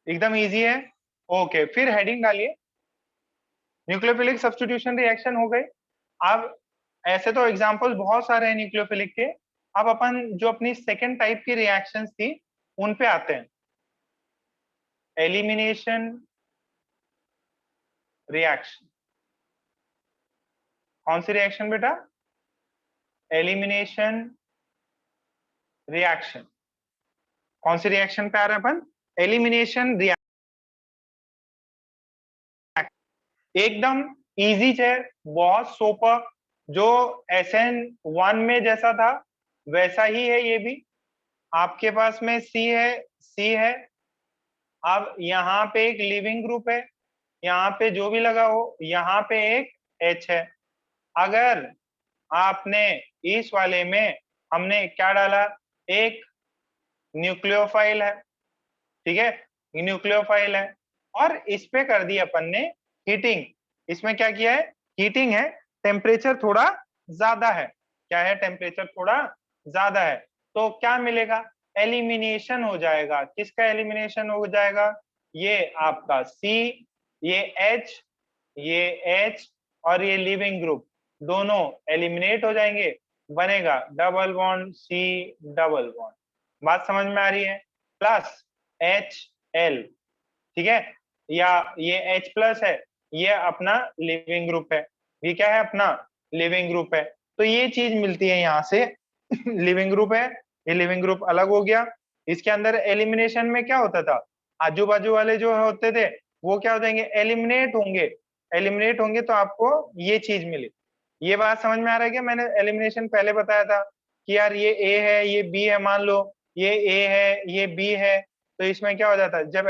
एकदम इजी है। ओके, फिर हेडिंग डालिए, न्यूक्लियोफिलिक सब्स्टिट्यूशन रिएक्शन हो गई। अब ऐसे तो एग्जांपल्स बहुत सारे हैं न्यूक्लियोफिलिक के। अब अपन जो अपनी सेकंड टाइप की रिएक्शंस थी उन पे आते हैं। Elimination reaction. कौन सी रिएक्शन बेटा? Elimination reaction. कौन सी रिएक्शन पे आ रहे हैं अपन? Elimination reaction. एकदम इजी है, बहुत सोपर। जो SN1 में जैसा था वैसा ही है ये भी। आपके पास में C है। अब यहाँ पे एक लिविंग ग्रुप है, यहाँ पे जो भी लगा हो, यहाँ पे एक H है। अगर आपने इस वाले में हमने क्या डाला, एक न्यूक्लियोफाइल है, ठीक है, न्यूक्लियोफाइल है, और इस पे कर दी अपन ने हीटिंग। इसमें क्या किया है, हीटिंग है, टेम्परेचर थोड़ा ज्यादा है। क्या है, टेम्परेचर थोड़ा ज्यादा है। तो क्या मिलेगा, एलिमिनेशन हो जाएगा। किसका एलिमिनेशन हो जाएगा? ये आपका C, ये H, ये H और ये लिविंग ग्रुप दोनों एलिमिनेट हो जाएंगे। बनेगा double bond C double bond. बात समझ में आ रही है? प्लस HL, ठीक है, या ये H प्लस है, ये अपना लिविंग ग्रुप है। ये क्या है, अपना लिविंग ग्रुप है। तो ये चीज मिलती है यहाँ से। लिविंग ग्रुप है, ये लिविंग ग्रुप अलग हो गया। इसके अंदर एलिमिनेशन में क्या होता था, आजू बाजू वाले जो होते थे वो क्या हो जाएंगे, एलिमिनेट होंगे। एलिमिनेट होंगे तो आपको ये चीज मिली। ये बात समझ में आ रहा है क्या? मैंने एलिमिनेशन पहले बताया था कि यार ये ए है ये बी है, मान लो ये ए है ये बी है, तो इसमें क्या हो जाता है, जब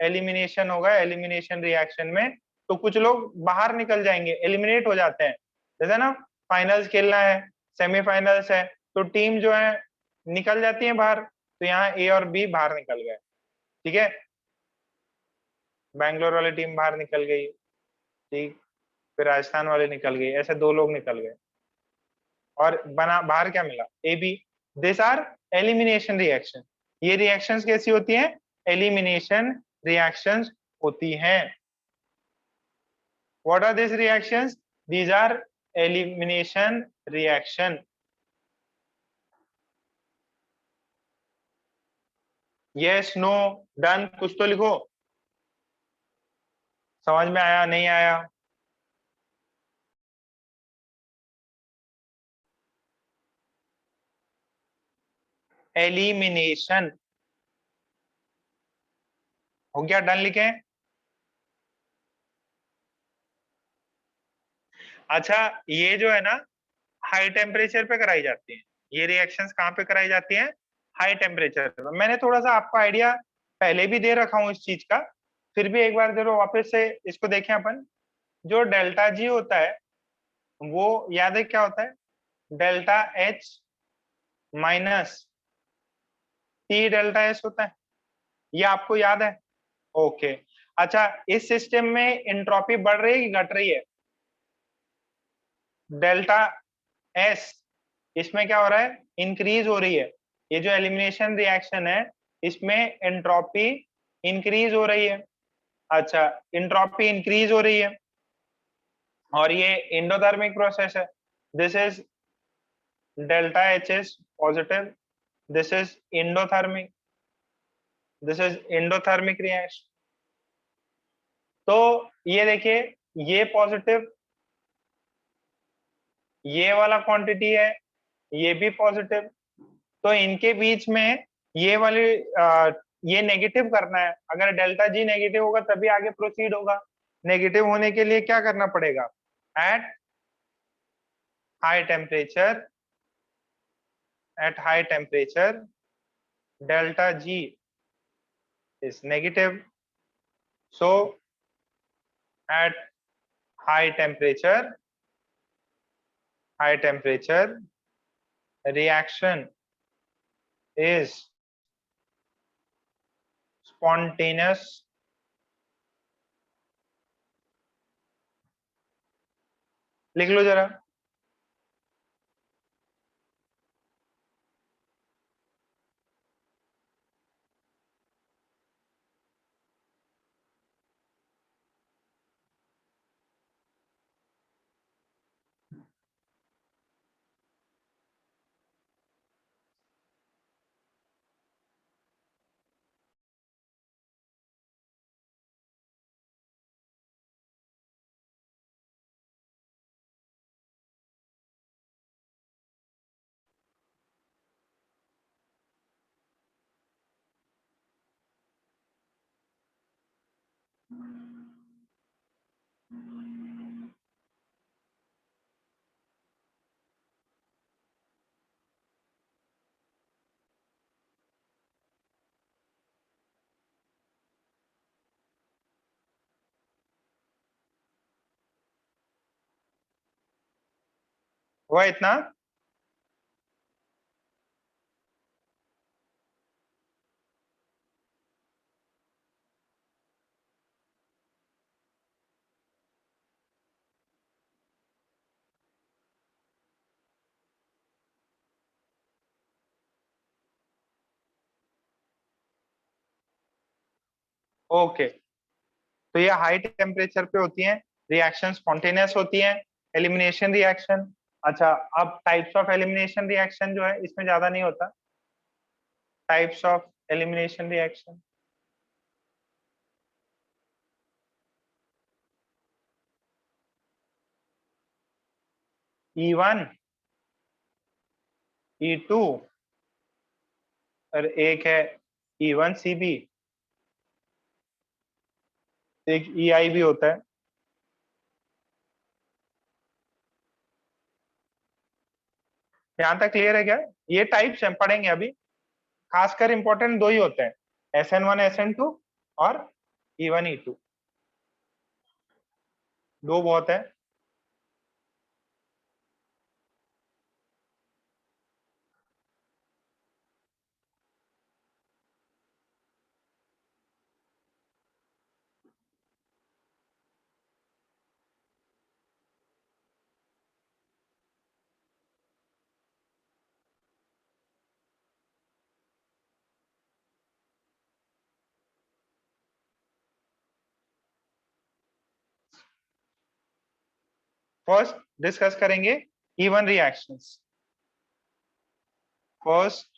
एलिमिनेशन रिएक्शन में, तो कुछ लोग बाहर निकल जाएंगे, एलिमिनेट हो जाते हैं। जैसे ना फाइनल्स खेलना है, सेमीफाइनल्स है, तो टीम जो है निकल जाती है बाहर, तो यहाँ ए और बी बाहर निकल गए। ठीक है, बैंगलोर वाली टीम बाहर निकल गई, ठीक, फिर राजस्थान वाले निकल गए, ऐसे दो लोग निकल गए, और बना बाहर क्या मिला, a b. This are elimination reaction. ये रिएक्शंस कैसी होती हैं, एलिमिनेशन रिएक्शंस होती हैं। What are this reactions, these are elimination reaction. Yes no done, कुछ तो लिखो, समझ में आया नहीं आया? एलिमिनेशन हो गया, डन लिखे। अच्छा, ये जो है ना हाई टेम्परेचर पे कराई जाती है, ये रिएक्शंस कहाँ पे कराई जाती हैं, हाई टेम्परेचर पे। मैंने थोड़ा सा आपको आइडिया पहले भी दे रखा हूँ इस चीज का, फिर भी एक बार जरूर वापस से इसको देखें अपन। जो डेल्टा जी होता है वो याद है क्या होता है, delta H minus T delta S होता है, ये आपको याद है? ओके। अच्छा, इस सिस्टम में एंट्रोपी बढ़ रही है कि घट रही है, डेल्टा एस इसमें क्या हो रहा है, इंक्रीज हो रही है। ये जो एलिमिनेशन रिएक्शन है इसमें एंट्रोपी इंक्रीज हो रही है। अच्छा, एंट्रोपी इंक्रीज हो रही है, और ये एंडोथर्मिक प्रोसेस है। This is delta H is positive, this is endothermic, this is endothermic reaction. तो ये देखिए, ये पॉजिटिव, ये वाला क्वांटिटी है, ये भी पॉजिटिव, तो इनके बीच में ये वाली ये नेगेटिव करना है। अगर डेल्टा जी नेगेटिव होगा तभी आगे प्रोसीड होगा। नेगेटिव होने के लिए क्या करना पड़ेगा, at high temperature, at high temperature delta G is negative, so at high temperature, high temperature reaction is spontaneous. लिख लो जरा। हुआ इतना? ओके, तो ये हाई टेम्परेचर पे होती हैं, रिएक्शन स्पॉन्टेनियस होती हैं, एलिमिनेशन रिएक्शन। अच्छा, अब टाइप्स ऑफ एलिमिनेशन रिएक्शन जो है इसमें ज्यादा नहीं होता। Types of elimination reaction, E1, E2, और एक है E1 CB। एक EI भी होता है। यहाँ तक क्लियर है क्या? ये टाइप्स हैं, पढ़ेंगे अभी। खासकर इंपॉर्टेंट दो ही होते हैं, SN1 SN2 और E1 E2, दो बहुत है। फर्स्ट डिस्कस करेंगे E1 reactions. First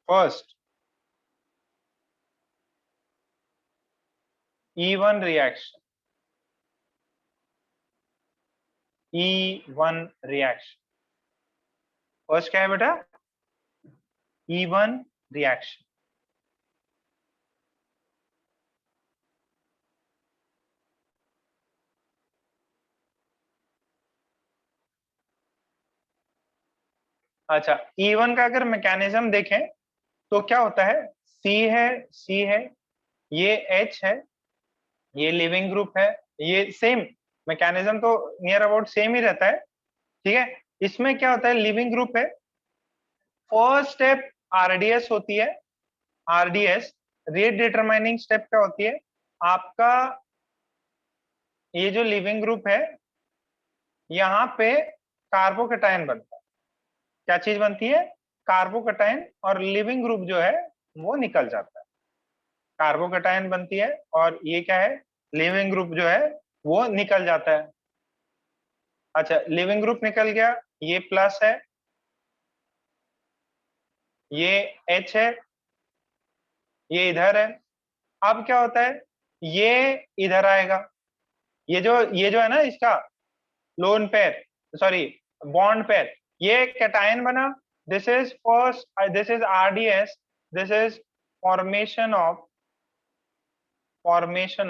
first E1 reaction, E1 reaction. First क्या है बेटा? E1 reaction. अच्छा, E1 का अगर मैकेनिज्म देखें तो क्या होता है? C है, ये H है, ये लिविंग ग्रुप है, ये सेम मैकेनिज्म तो नियर अबाउट सेम ही रहता है। ठीक है, इसमें क्या होता है? लिविंग ग्रुप है, फर्स्ट स्टेप RDS होती है। RDS रेट डिटरमाइनिंग स्टेप क्या होती है आपका? ये जो लिविंग ग्रुप है, यहाँ पे कार्बोकेटायन बनता है। क्या चीज बनती है? कार्बोकेटायन, और लिविंग ग्रुप जो है वो निकल जाता है। कार्बोकेटायन बनती है और ये क्या है? लिविंग ग्रुप जो है वो निकल जाता है। अच्छा, लिविंग ग्रुप निकल गया, ये प्लस है, ये H है, ये इधर है। अब क्या होता है? ये इधर आएगा, ये जो है ना इसका lone pair, sorry bond pair, ये कैटायन बना। This is first, this is RDS, this is formation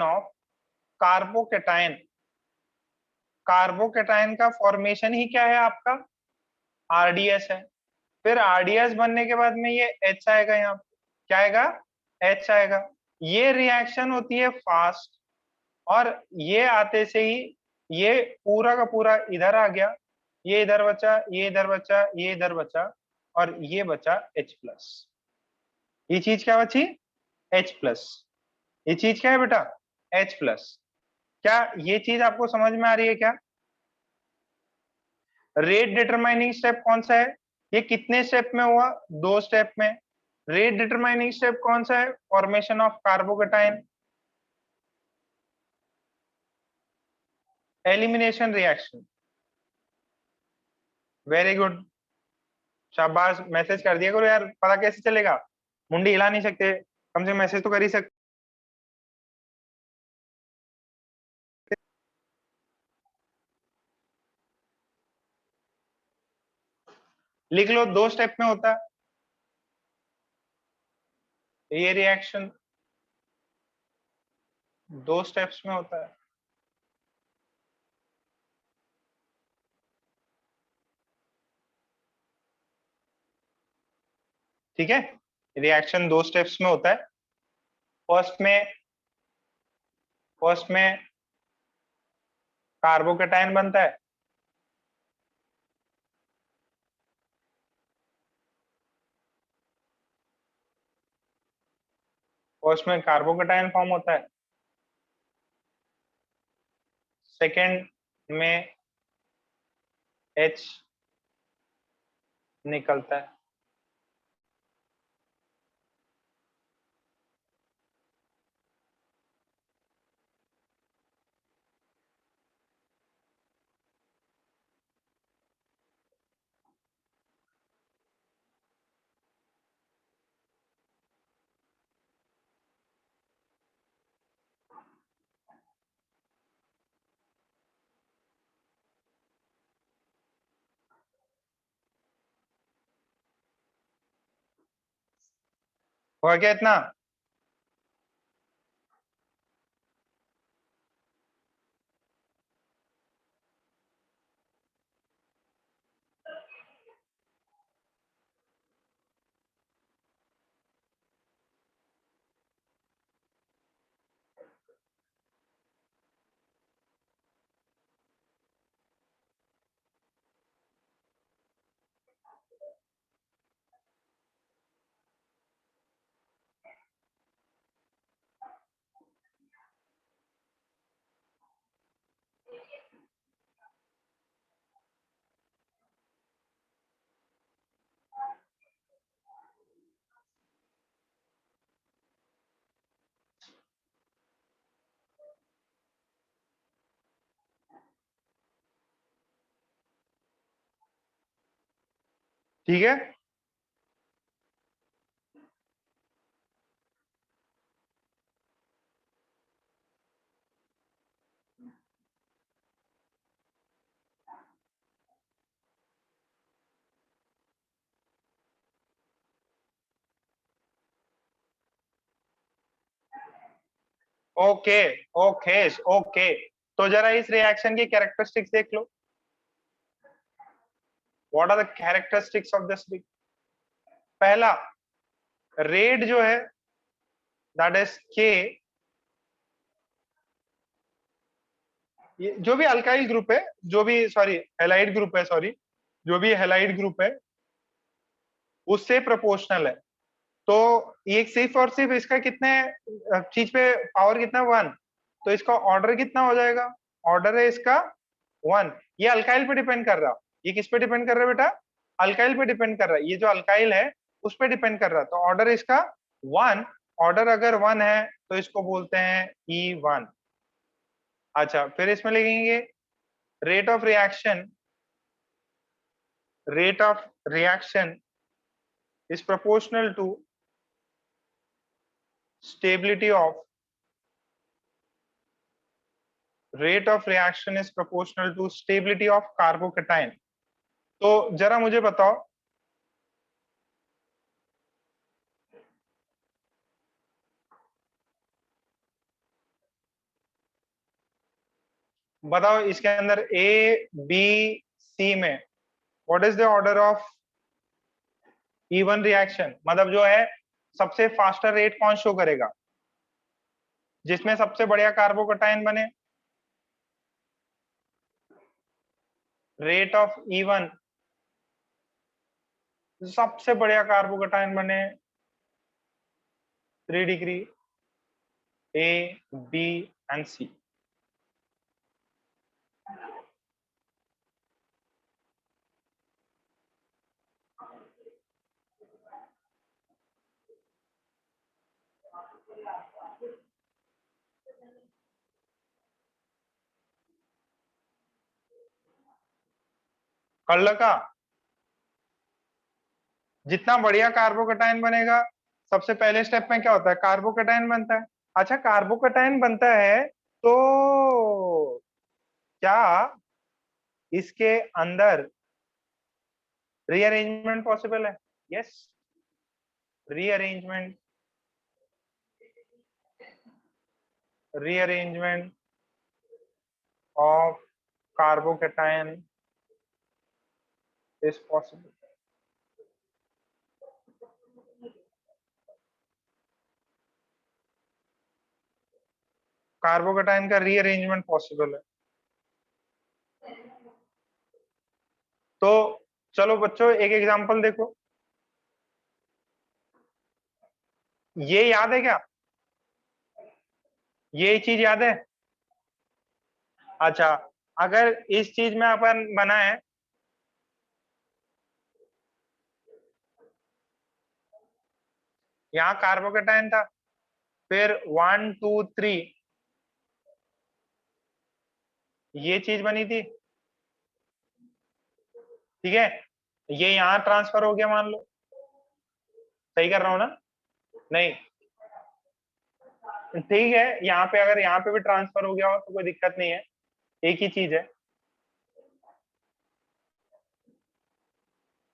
of carbocation. Carbocation का फॉर्मेशन ही क्या है आपका? RDS है। फिर RDS बनने के बाद में ये H आएगा, यहाँ पे क्या आएगा? H आएगा। ये रिएक्शन होती है फास्ट, और ये आते से ही ये पूरा का पूरा इधर आ गया, ये इधर बचा, ये इधर बचा, ये इधर बचा, और ये बचा H+। ये चीज क्या बची? H+। ये चीज क्या है बेटा? H+। क्या ये चीज आपको समझ में आ रही है क्या? रेट डिटरमाइनिंग स्टेप कौन सा है? ये कितने स्टेप में हुआ? 2 स्टेप में। रेट डिटरमाइनिंग स्टेप कौन सा है? Formation of carbocation. Elimination reaction. Very good, शाबाश। मैसेज कर दिया करो यार, पता कैसे चलेगा? मुंडी हिला नहीं सकते, कम से कम मैसेज तो कर ही सकते। लिख लो, 2 स्टेप में होता है ये रिएक्शन, 2 स्टेप्स में होता है। ठीक है, रिएक्शन 2 स्टेप्स में होता है। फर्स्ट में फर्स्ट में कार्बोकेटाइन बनता है, फर्स्ट में कार्बोकेटाइन फॉर्म होता है। सेकेंड में H निकलता है। हुआ क्या इतना? ठीक है। ओके ओके ओके, तो जरा इस रिएक्शन की कैरेक्टरिस्टिक्स देख लो। What are the characteristics of this? पहला, रेट जो है दैट इज के, जो भी अल्काइल ग्रुप है, जो भी सॉरी हेलाइड ग्रुप है, सॉरी जो भी हेलाइड ग्रुप है उससे प्रोपोर्शनल है। तो ये सिर्फ और सिर्फ इसका कितने चीज पे पावर कितना, वन, तो इसका ऑर्डर कितना हो जाएगा? ऑर्डर है इसका वन। ये अल्काइल पे डिपेंड कर रहा, ये किस पे डिपेंड कर रहा है बेटा? अल्काइल पे डिपेंड कर रहा है, ये जो अल्काइल है उस पे डिपेंड कर रहा है, तो ऑर्डर इसका वन। ऑर्डर अगर वन है तो इसको बोलते हैं E1। अच्छा, फिर इसमें लिखेंगे rate of reaction, rate of reaction is proportional to stability of, rate of reaction is proportional to stability of carbocation. तो जरा मुझे बताओ, बताओ इसके अंदर ए बी सी में what is the order of E1 reaction? मतलब जो है सबसे फास्टर रेट कौन शो करेगा, जिसमें सबसे बढ़िया कार्बोकेटाइन बने? रेट ऑफ E1, सबसे बढ़िया कार्बोकेटाइन बने 3 डिग्री, ए बी एंड सी। कर लगा? जितना बढ़िया कार्बोकेटाइन बनेगा, सबसे पहले स्टेप में क्या होता है, कार्बोकेटाइन बनता है। अच्छा, कार्बोकेटाइन बनता है तो क्या इसके अंदर रीअरेंजमेंट पॉसिबल है? Yes, rearrangement, rearrangement of carbocation is possible. Carbocation का रीअरेंजमेंट पॉसिबल है। तो चलो बच्चों एक एग्जांपल देखो, ये याद है क्या? ये चीज याद है? अच्छा, अगर इस चीज में अपन बनाए, यहाँ कार्बोकेटाइन था, फिर 1 2 3 ये चीज बनी थी, ठीक है, ये यहाँ ट्रांसफर हो गया मान लो, सही कर रहा हूँ ना? नहीं, ठीक है, यहाँ पे अगर यहाँ पे भी ट्रांसफर हो गया हो तो कोई दिक्कत नहीं है, एक ही चीज है।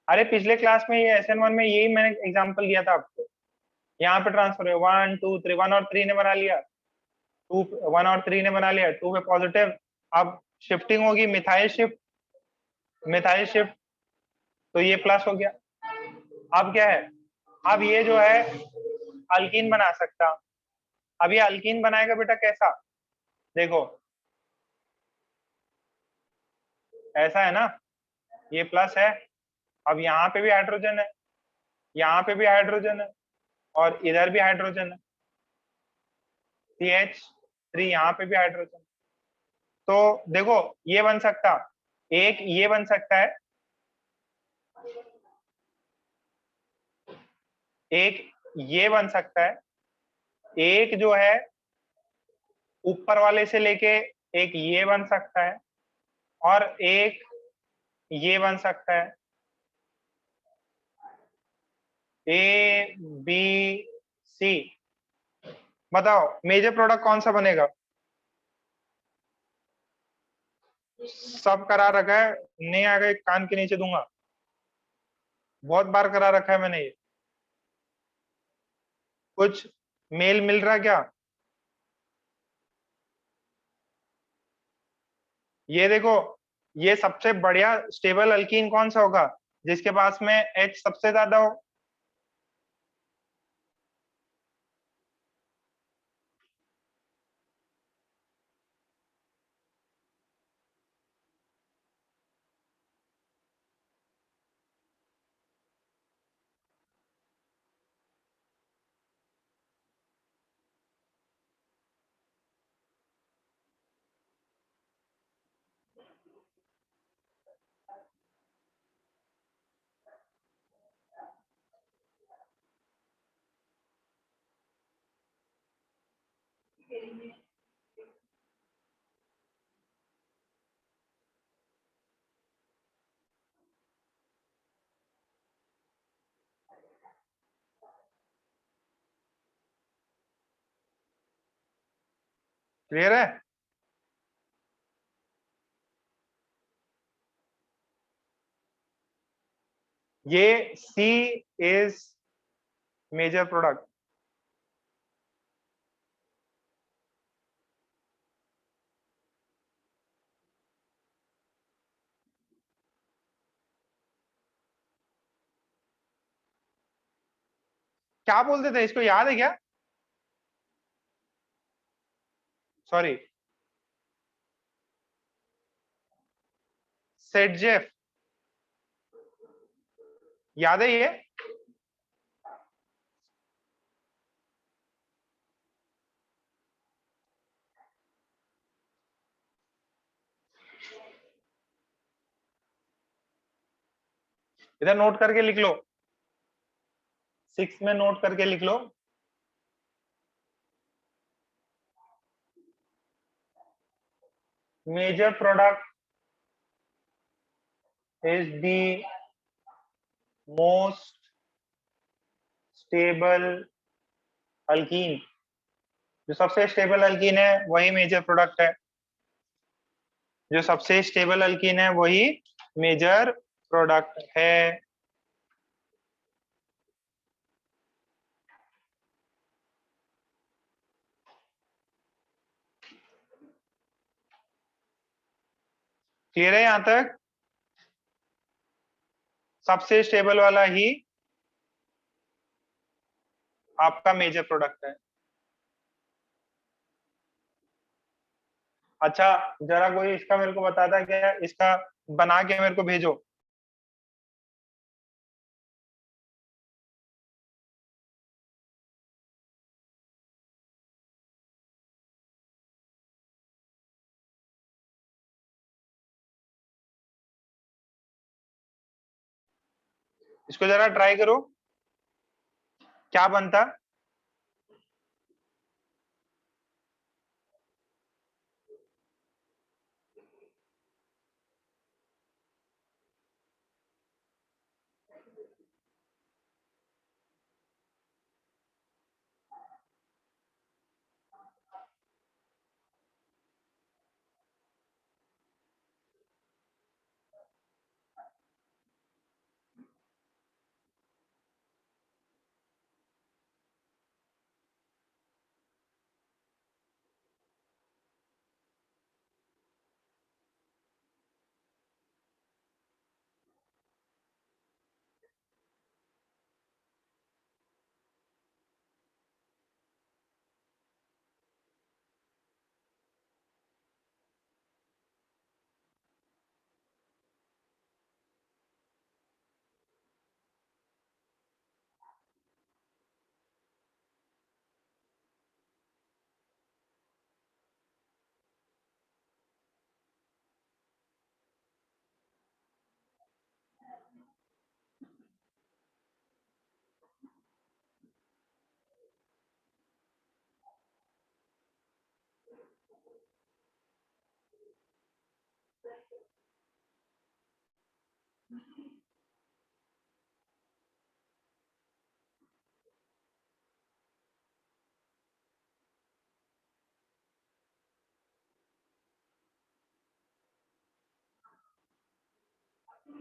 अरे पिछले क्लास में ये SN1 में यही मैंने एग्जांपल दिया था आपको, यहाँ पे ट्रांसफर है 1 2 3, 1 और 3 ने बना लिया, 1 और 3 ने बना लिया, 2 पे पॉजिटिव। अब शिफ्टिंग होगी, मिथाइल शिफ्ट, मिथाइल शिफ्ट, तो ये प्लस हो गया। अब क्या है, अब ये जो है अल्कीन बना सकता। अब ये अल्कीन बनाएगा बेटा कैसा, देखो ऐसा है ना, ये प्लस है, अब यहाँ पे भी हाइड्रोजन है, यहाँ पे भी हाइड्रोजन है, और इधर भी हाइड्रोजन है, CH3, यहाँ पे भी हाइड्रोजन। तो देखो ये बन सकता, एक ये बन सकता है, एक ये बन सकता है, एक जो है ऊपर वाले से लेके एक ये बन सकता है, और एक ये बन सकता है, A B C। बताओ मेजर प्रोडक्ट कौन सा बनेगा? सब करा रखा है, नहीं आ गए कान के नीचे दूंगा, बहुत बार करा रखा है मैंने ये। कुछ मेल मिल रहा क्या? ये देखो, ये सबसे बढ़िया स्टेबल अल्कीन कौन सा होगा, जिसके पास में H सबसे ज्यादा हो। क्लियर है? ये C इज मेजर प्रोडक्ट। क्या बोलते थे इसको, याद है क्या? सॉरी, सेटजेफ, याद है ये? इधर नोट करके लिख लो, 6 में नोट करके लिख लो। Major product is the most stable alkene. जो सबसे स्टेबल अल्कीन है वही मेजर प्रोडक्ट है, जो सबसे स्टेबल अल्कीन है वही मेजर प्रोडक्ट है। क्लियर है यहां तक? सबसे स्टेबल वाला ही आपका मेजर प्रोडक्ट है। अच्छा, जरा कोई इसका मेरे को बताता है क्या, इसका बना के मेरे को भेजो। इसको जरा ट्राई करो, क्या बनता।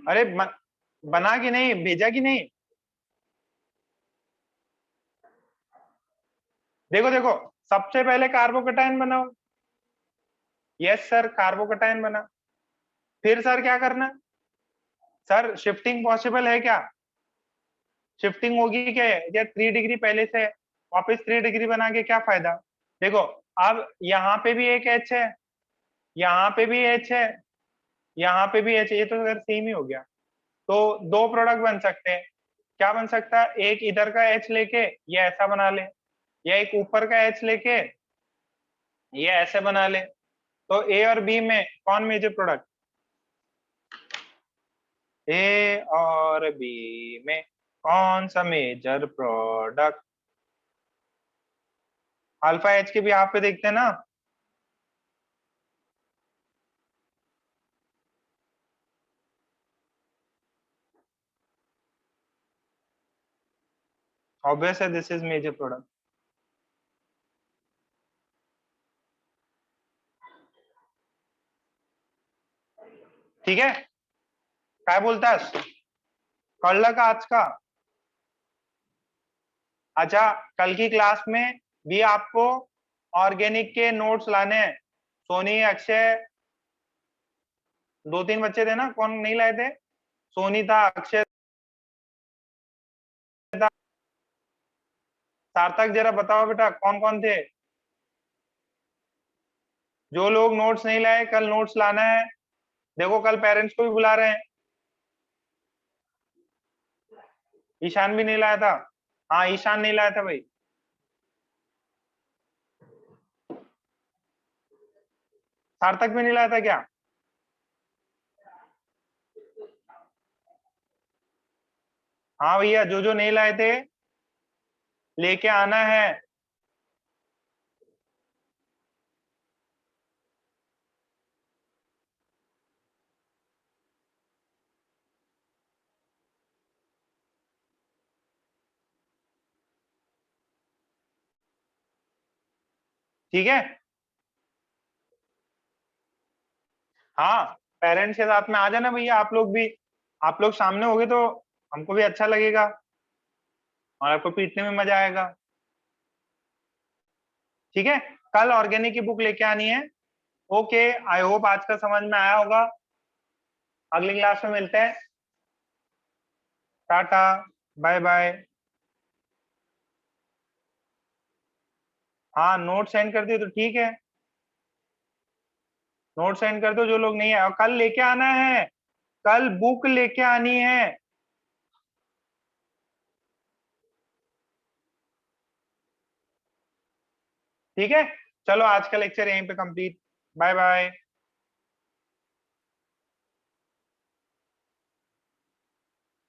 अरे बना कि नहीं, भेजा कि नहीं? देखो देखो, सबसे पहले कार्बोकेटाइन बनाओ। यस सर, कार्बोकेटाइन बना। फिर सर क्या करना? सर शिफ्टिंग पॉसिबल है क्या? शिफ्टिंग होगी क्या? या 3 डिग्री पहले से है, वापस 3 डिग्री बना के क्या फायदा? देखो, अब यहाँ पे भी एक एच है, यहाँ पे भी एच है, यहाँ पे भी एच है, ये तो सर सेम ही हो गया। तो दो प्रोडक्ट बन सकते हैं। क्या बन सकता है? एक इधर का एच लेके ये ऐसा बना ले, या एक ऊपर का एच लेके ये ऐसे बना ले। तो ए और बी में कौन मेजर प्रोडक्ट? ए और बी में कौन सा मेजर प्रोडक्ट? अल्फा एच के भी आप पे देखते हैं ना। ऑब्वियस है, दिस इज मेजर प्रोडक्ट। ठीक है, काय बोलतास? कळलं का आज का? अच्छा, कल की क्लास में भी आपको ऑर्गेनिक के नोट्स लाने हैं। सोनी, अक्षय, 2-3 बच्चे थे ना, कौन नहीं लाए थे? सोनी था, अक्षय था, सार्थक, जरा बताओ बेटा कौन कौन थे? जो लोग नोट्स नहीं लाए, कल नोट्स लाना है। देखो, कल पेरेंट्स को भी बुला रहे हैं। ईशान भी नहीं लाया था। हाँ, ईशान नहीं लाया था भाई। सार्थक भी नहीं लाया था क्या? हाँ भैया, जो जो नहीं लाए थे लेके आना है। ठीक है। हाँ, पेरेंट्स के साथ में आ जाना भैया, आप लोग भी। आप लोग सामने होगे तो हमको भी अच्छा लगेगा और आपको पीटने में मजा आएगा। ठीक है, कल ऑर्गेनिक की बुक लेके आनी है। ओके, आई होप आज का समझ में आया होगा। अगली क्लास में मिलते हैं। टाटा, बाय बाय। हाँ, नोट सेंड कर दिए तो ठीक है। नोट सेंड कर दो जो लोग नहीं है, और कल लेके आना है। कल बुक लेके आनी है। ठीक है, चलो आज का लेक्चर यहीं पे कंप्लीट। Bye bye.